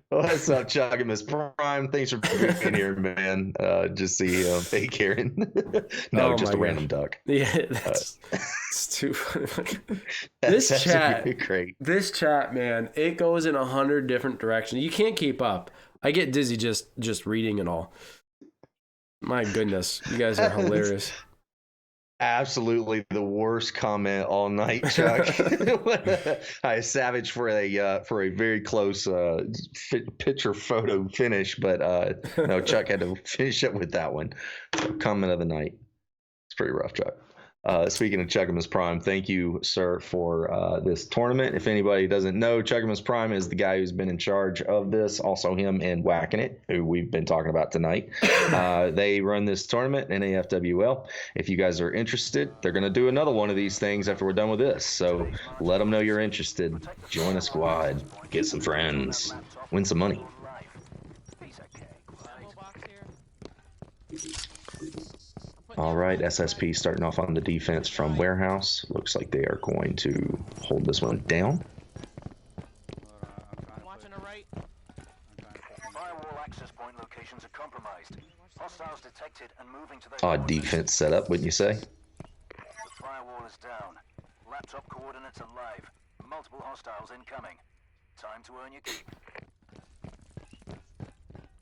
What's up, Chuggimus Prime? Thanks for being here, man. Just see hey, Karen. No, Oh just my a random God. duck. Yeah, that's it's too funny. That's This chat, great. this chat, man, it goes in 100 different directions. You can't keep up. I get dizzy just reading it all. My goodness, you guys are hilarious. Absolutely the worst comment all night, Chuck. I savage for a very close picture photo finish, but no, Chuck had to finish up with that one. So, comment of the night. It's pretty rough, Chuck. Speaking of Chuggimus Prime, thank you, sir, for this tournament. If anybody doesn't know, Chuggimus Prime is the guy who's been in charge of this. Also him and Whacking It, who we've been talking about tonight. They run this tournament, NAFWL. If you guys are interested, they're going to do another one of these things after we're done with this. So let them know you're interested. Join a squad. Get some friends. Win some money. All right, SSP starting off on the defense from Warehouse. Looks like they are going to hold this one down. I'm watching the right. Firewall access point locations are compromised. Hostiles detected and moving to their Odd defense setup, wouldn't you say? The firewall is down. Laptop coordinates are live. Multiple hostiles incoming. Time to earn your keep.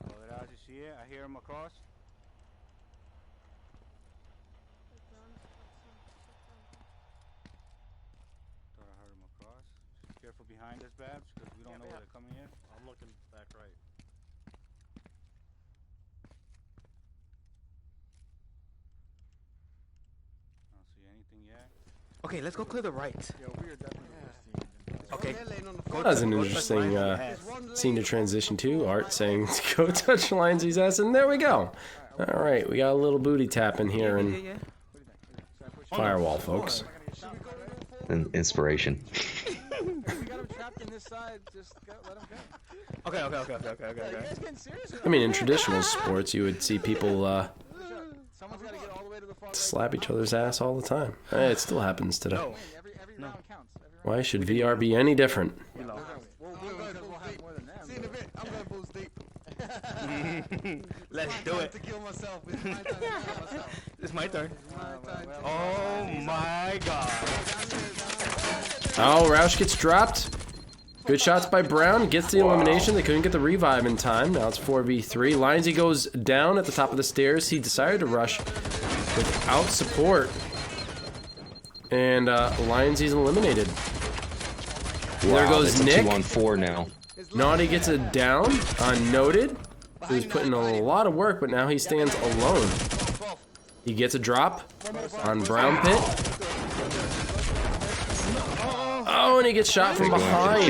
Call it out, you see it? I hear him across. Thought I heard him across. Just careful behind us, Babs, because we don't know where they're coming in. I'm looking back right. I don't see anything yet. Okay, let's go clear the right. Yo, we are definitely the worst team. Okay. That was an interesting scene to transition to. Art saying, go touch Lindsay's ass, and there we go. All right, we got a little booty tap in here, and Firewall, folks. An inspiration. We got him trapped in this side. Just go, let him go. Okay. You guys getting serious? I mean, in traditional sports, you would see people Someone's got to get all the way to the far right. slap each other's ass all the time. It still happens today. No. Every round counts. Why should VR be any different? We'll have more than them. See in a bit. I'm going balls deep. Let's do it. To kill myself. It's my time to kill myself. It's my turn. My time to Oh my god. Oh, Roush gets dropped. Good shots by Brown. Gets the elimination. They couldn't get the revive in time. Now it's 4v3. Lindsay goes down at the top of the stairs. He decided to rush without support. And Lindsay's eliminated. Wow, There goes it's a Nick. 2-on-4 now. Naughty gets a down on Noted. He was putting a lot of work, but now he stands alone. He gets a drop on Brown Pit. Oh, and he gets shot from behind.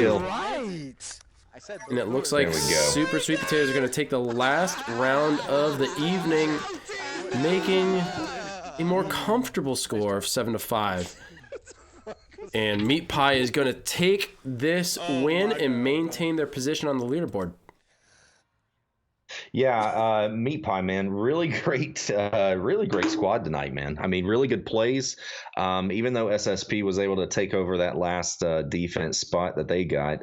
And it looks like Super Sweet Potatoes are going to take the last round of the evening, making a more comfortable score of 7-5. And Meatpie is going to take this win and maintain their position on the leaderboard. Yeah, Meatpie, man, really great squad tonight, man. I mean, really good plays. Even though SSP was able to take over that last defense spot that they got,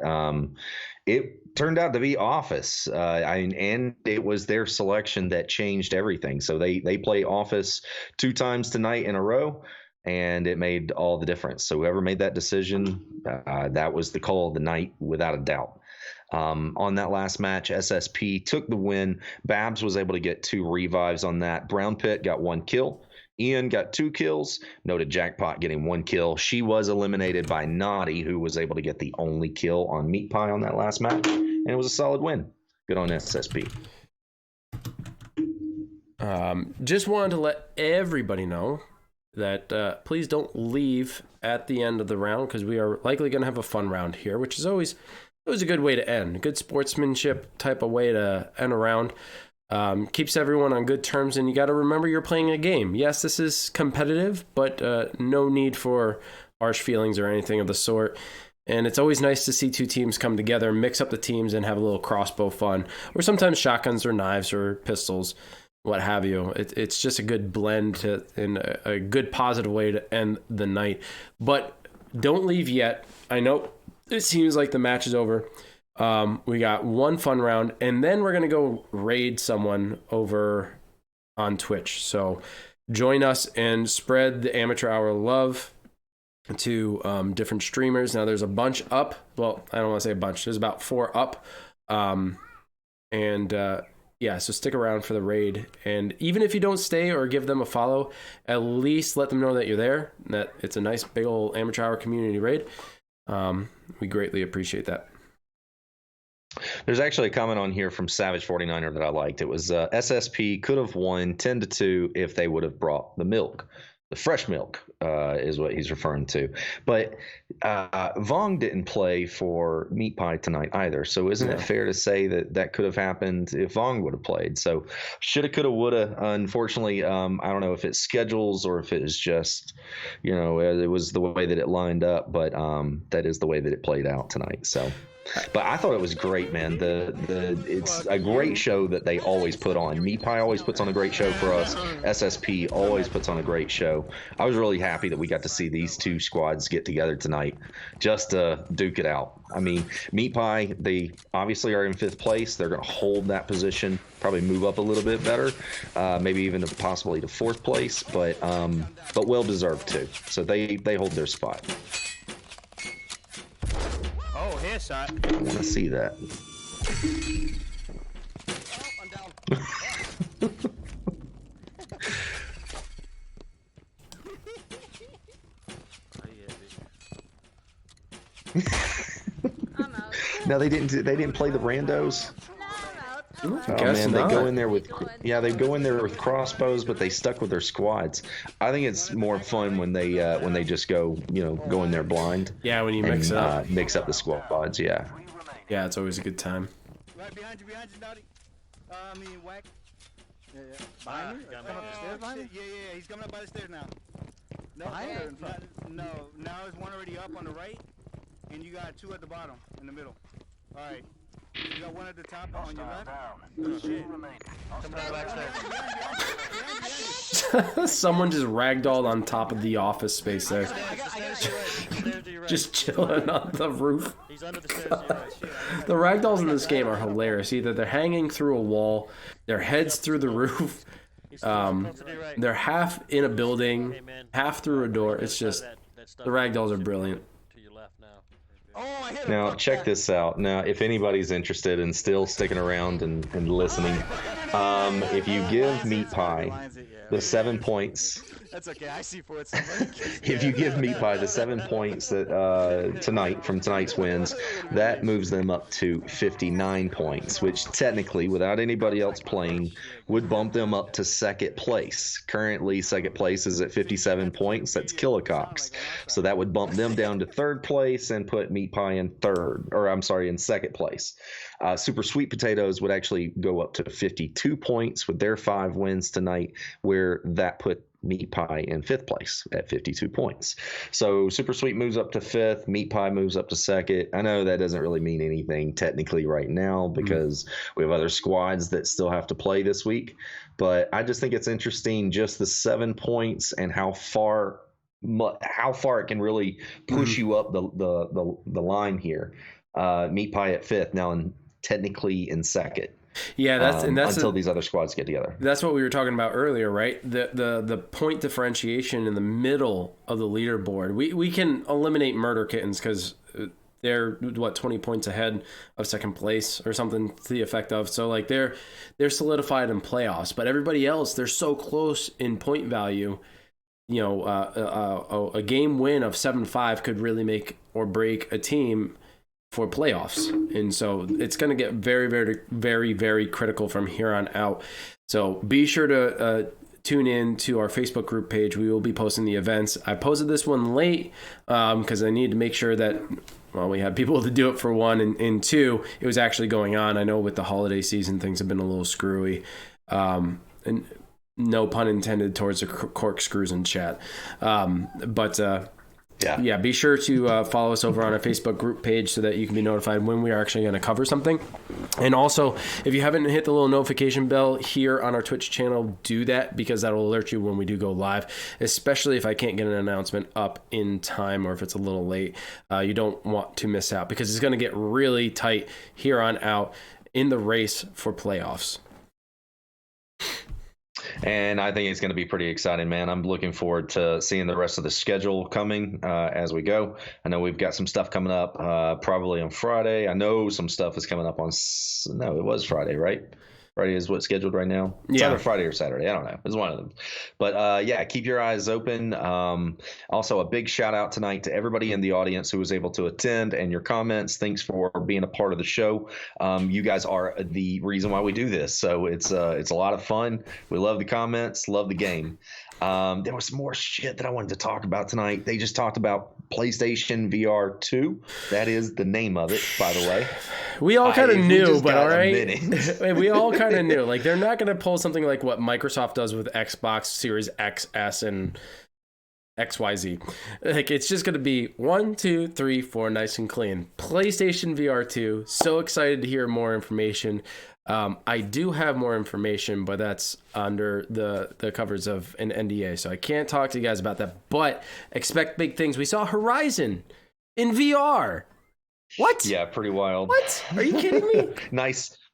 it turned out to be Office, and it was their selection that changed everything. So they play Office 2 times tonight in a row, and it made all the difference. So whoever made that decision, that was the call of the night, without a doubt. On that last match, SSP took the win. Babs was able to get 2 revives on that. Brown Pit got 1 kill. Ian got 2 kills. Noted Jackpot getting 1 kill. She was eliminated by Naughty, who was able to get the only kill on Meatpie on that last match. And it was a solid win. Good on SSP. Just wanted to let everybody know that please don't leave at the end of the round, because we are likely going to have a fun round here, which is always a good way to end. Good sportsmanship type of way to end a round. Keeps everyone on good terms, and you got to remember you're playing a game. Yes, this is competitive, but no need for harsh feelings or anything of the sort. And it's always nice to see 2 teams come together, mix up the teams, and have a little crossbow fun, or sometimes shotguns or knives or pistols, what have you. It's just a good blend and a good positive way to end the night. But don't leave yet. I know it seems like the match is over. We got one fun round, and then we're gonna go raid someone over on Twitch. So join us and spread the Amateur Hour love to different streamers. Now there's a bunch up. Well, I don't want to say a bunch. There's about 4 up. Yeah, so stick around for the raid. And even if you don't stay or give them a follow, at least let them know that you're there, that it's a nice big old Amateur Hour community raid. We greatly appreciate that. There's actually a comment on here from Savage 49er that I liked. It was SSP could have won 10-2 if they would have brought the milk. The fresh milk is what he's referring to. But Vong didn't play for Meatpie tonight either. So isn't it fair to say that that could have happened if Vong would have played? So shoulda, coulda, woulda. Unfortunately, I don't know if it's schedules or if it is just, it was the way that it lined up. But that is the way that it played out tonight. So. But I thought it was great, man. It's a great show that they always put on. Meatpie always puts on a great show for us. SSP always puts on a great show. I was really happy that we got to see these two squads get together tonight just to duke it out. I mean, Meatpie, they obviously are in 5th place. They're going to hold that position, probably move up a little bit better, maybe even possibly to 4th place, but well deserved too. So they hold their spot. Oh, headshot. I want to see that. Oh, I'm down. I'm out. No, they didn't play the randos. No, I'm out. Oh man, they go in there with they go in there with crossbows, but they stuck with their squads. I think it's more fun when they just go go in there blind. Yeah, when you mix it up. Mix up the squads. Yeah. Yeah, it's always a good time. Right behind you, Dottie. Whack. Yeah. Behind me? Coming up the stairs behind me? Yeah, he's coming up by the stairs now. No, Behind or in front? No, now there's one already up on the right, and you got 2 at the bottom, in the middle. All right. You got 1 at the top on your left. Good shit. Someone just ragdolled on top of the office space there. Just chilling on the roof. He's under the stairs. The ragdolls in this game are hilarious. Either they're hanging through a wall, their heads through the roof, they're half in a building, half through a door. It's just, the ragdolls are brilliant. To your left now. Oh, I hit him. Now check this out. Now, if anybody's interested in still sticking around and listening, if you give Meatpie the 7 points. That's okay. I see for it. Somebody. If you give Meatpie the 7 points that tonight from tonight's wins, that moves them up to 59 points, which technically, without anybody else playing, would bump them up to 2nd place. Currently, 2nd place is at 57 points. That's Killicox. So that would bump them down to 3rd place and put Meatpie in 2nd place. Super Sweet Potatoes would actually go up to 52 points with their 5 wins tonight, where that put Meatpie in 5th place at 52 points. So Super Sweet moves up to 5th, Meatpie moves up to 2nd. I know that doesn't really mean anything technically right now because we have other squads that still have to play this week, but I just think it's interesting just the 7 points and how far it can really push you up the line here. Meatpie at 5th now, and technically in 2nd. Yeah, that's until these other squads get together. That's what we were talking about earlier, right? The point differentiation in the middle of the leaderboard. We can eliminate Murder Kittens because they're 20 points ahead of 2nd place or something to the effect of. So like they're solidified in playoffs, but everybody else, they're so close in point value. A game win of 7-5 could really make or break a team for playoffs, and so it's going to get very, very, very, very critical from here on out. So be sure to tune in to our Facebook group page. We will be posting the events. I posted this one late because I need to make sure that we had people to do it for 1, and 2, it was actually going on. I know with the holiday season things have been a little screwy, and no pun intended towards the corkscrews in chat, but Yeah, be sure to follow us over on our Facebook group page so that you can be notified when we are actually going to cover something. And also, if you haven't hit the little notification bell here on our Twitch channel, do that, because that will alert you when we do go live, especially if I can't get an announcement up in time or if it's a little late. You don't want to miss out, because it's going to get really tight here on out in the race for playoffs. And I think it's going to be pretty exciting, man. I'm looking forward to seeing the rest of the schedule coming as we go. I know we've got some stuff coming up probably on Friday. I know some stuff is coming up on... No, it was Friday, right? Friday is what's scheduled right now. It's either Friday or Saturday. I don't know. It's one of them. But yeah, keep your eyes open. Also, a big shout out tonight to everybody in the audience who was able to attend, and your comments. Thanks for being a part of the show. You guys are the reason why we do this. So it's a lot of fun. We love the comments, love the game. There was more shit that I wanted to talk about tonight. They just talked about PlayStation VR 2. That is the name of it, by the way. We all kind of knew, but all right. We all kind of knew. Like, they're not going to pull something like what Microsoft does with Xbox Series X, S, and XYZ. Like, it's just going to be 1, 2, 3, 4, nice and clean. PlayStation VR 2. So excited to hear more information. I do have more information, but that's under the covers of an NDA, so I can't talk to you guys about that. But expect big things. We saw Horizon in VR. What? Yeah, pretty wild. What? Are you kidding me?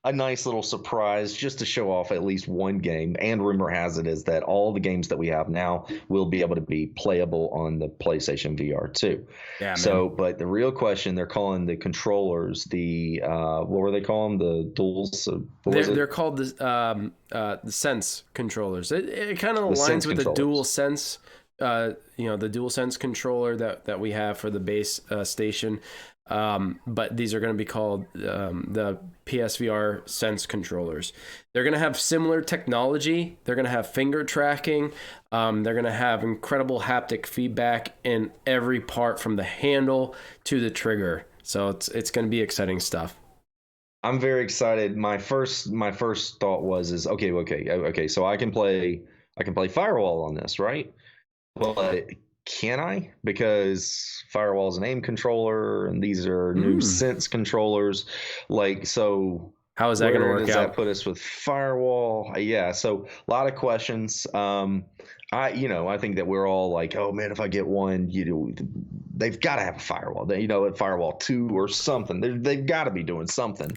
A nice little surprise just to show off at least one game. And rumor has it is that all the games that we have now will be able to be playable on the PlayStation VR 2. Yeah, so, but the real question, they're calling the controllers the what were they calling the duals? They're called the Sense controllers. It kind of aligns with the Dual Sense. The Dual Sense controller that we have for the base station. But these are going to be called the PSVR Sense controllers. They're going to have similar technology. They're going to have finger tracking. They're going to have incredible haptic feedback in every part, from the handle to the trigger. So it's going to be exciting stuff. I'm very excited. My first thought was okay. So I can play Firewall on this, right? But can I? Because Firewall is an aim controller, and these are new Sense controllers. Like, so how is that going to work out? Does that put us with Firewall? Yeah. So a lot of questions. I think that we're all like, oh man, if I get one, they've got to have a Firewall. A Firewall 2 or something. They've got to be doing something.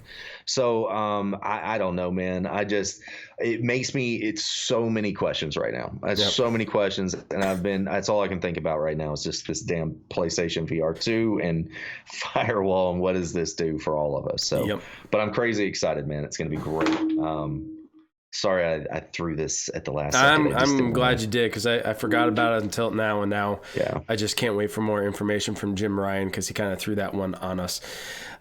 So I don't know, man. It's so many questions right now. So many questions, and that's all I can think about right now is just this damn PlayStation VR 2 and Firewall, and what does this do for all of us? So, but I'm crazy excited, man. It's going to be great. Sorry, I threw this at the last second. I'm glad you did, because I forgot about it until now, and now I just can't wait for more information from Jim Ryan, because he kind of threw that one on us.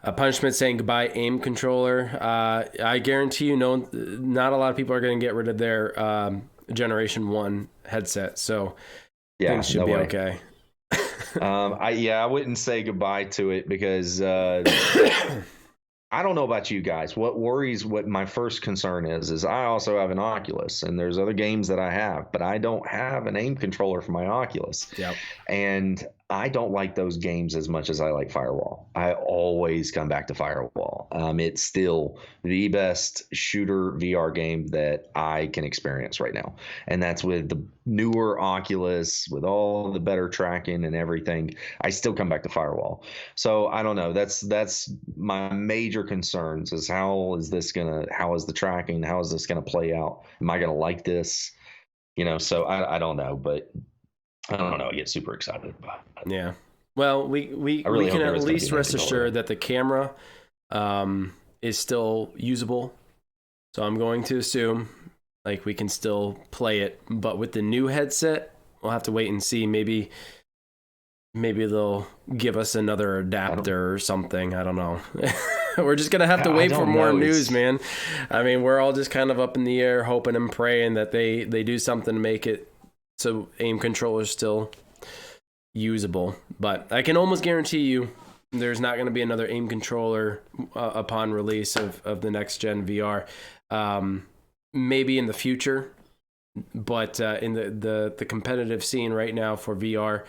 Punishment saying goodbye, aim controller. I guarantee you, not a lot of people are going to get rid of their Generation 1 headset, so things should be okay. I wouldn't say goodbye to it, because I don't know about you guys. What my first concern is I also have an Oculus, and there's other games that I have, but I don't have an aim controller for my Oculus. Yep. And I don't like those games as much as I like Firewall. I always come back to Firewall. It's still the best shooter VR game that I can experience right now. And that's with the newer Oculus, with all the better tracking and everything. I still come back to Firewall. So I don't know. That's my major concerns is how is the tracking? How is this going to play out? Am I going to like this? So I don't know, but I don't know. I get super excited about it. Yeah. Well, we can at least rest assured that the camera is still usable. So I'm going to assume we can still play it. But with the new headset, we'll have to wait and see. Maybe they'll give us another adapter or something. I don't know. We're just going to have to wait for more news, man. I mean, we're all just kind of up in the air, hoping and praying that they do something to make it so aim controller is still usable. But I can almost guarantee you there's not going to be another aim controller upon release of the next gen VR. Maybe in the future, But in the competitive scene right now for VR,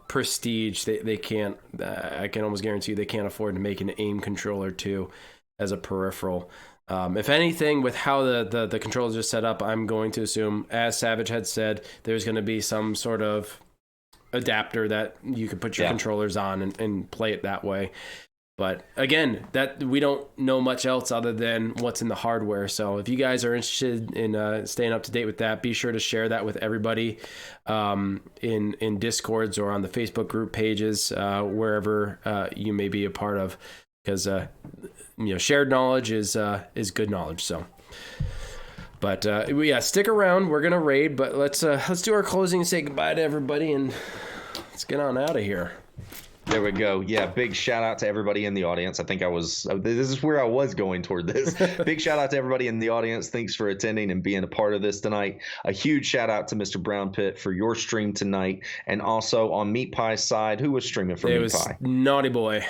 Prestige, they can't, I can almost guarantee you they can't afford to make an aim controller too as a peripheral. If anything, with how the controllers are set up, I'm going to assume, as Savage had said, there's going to be some sort of adapter that you can put your controllers on and play it that way. But again, that we don't know much else other than what's in the hardware. So if you guys are interested in staying up to date with that, be sure to share that with everybody in Discords or on the Facebook group pages, wherever you may be a part of, because shared knowledge is good knowledge. So, but yeah, stick around. We're gonna raid, but let's do our closing and say goodbye to everybody, and let's get on out of here. There we go. Yeah, big shout out to everybody in the audience. I think this is where I was going toward this. Big shout out to everybody in the audience. Thanks for attending and being a part of this tonight. A huge shout out to Mr. Brown Pit for your stream tonight. And also on Meatpie's side, who was streaming for Meatpie? It was Naughty Boy.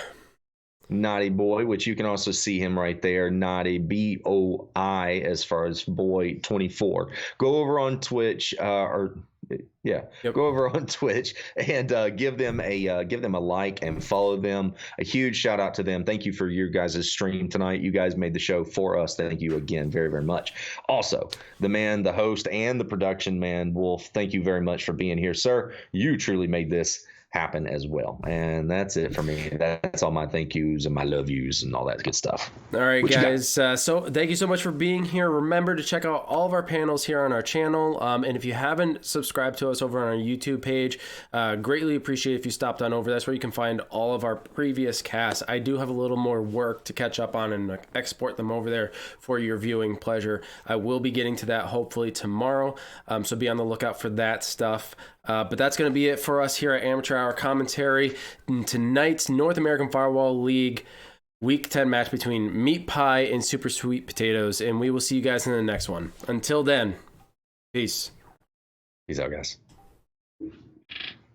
Naughty Boy, which you can also see him right there, Naughty, B-O-I, as far as boy 24. Go over on Twitch, go over on Twitch and give them a like and follow them. A huge shout out to them. Thank you for your guys' stream tonight. You guys made the show for us. Thank you again very, very much. Also, the man, the host, and the production man, Wolf, thank you very much for being here, sir. You truly made this happen as well. And that's it for me. That's all my thank yous and my love yous and all that good stuff. All right, guys. So thank you so much for being here. Remember to check out all of our panels here on our channel. And if you haven't subscribed to us over on our YouTube page, greatly appreciate if you stopped on over. That's where you can find all of our previous casts. I do have a little more work to catch up on and export them over there for your viewing pleasure. I will be getting to that hopefully tomorrow. So be on the lookout for that stuff. But that's going to be it for us here at Amateur Hour Commentary. In tonight's North American Firewall League Week 10 match between Meatpie and Super Sweet Potatoes. And we will see you guys in the next one. Until then, peace. Peace out, guys.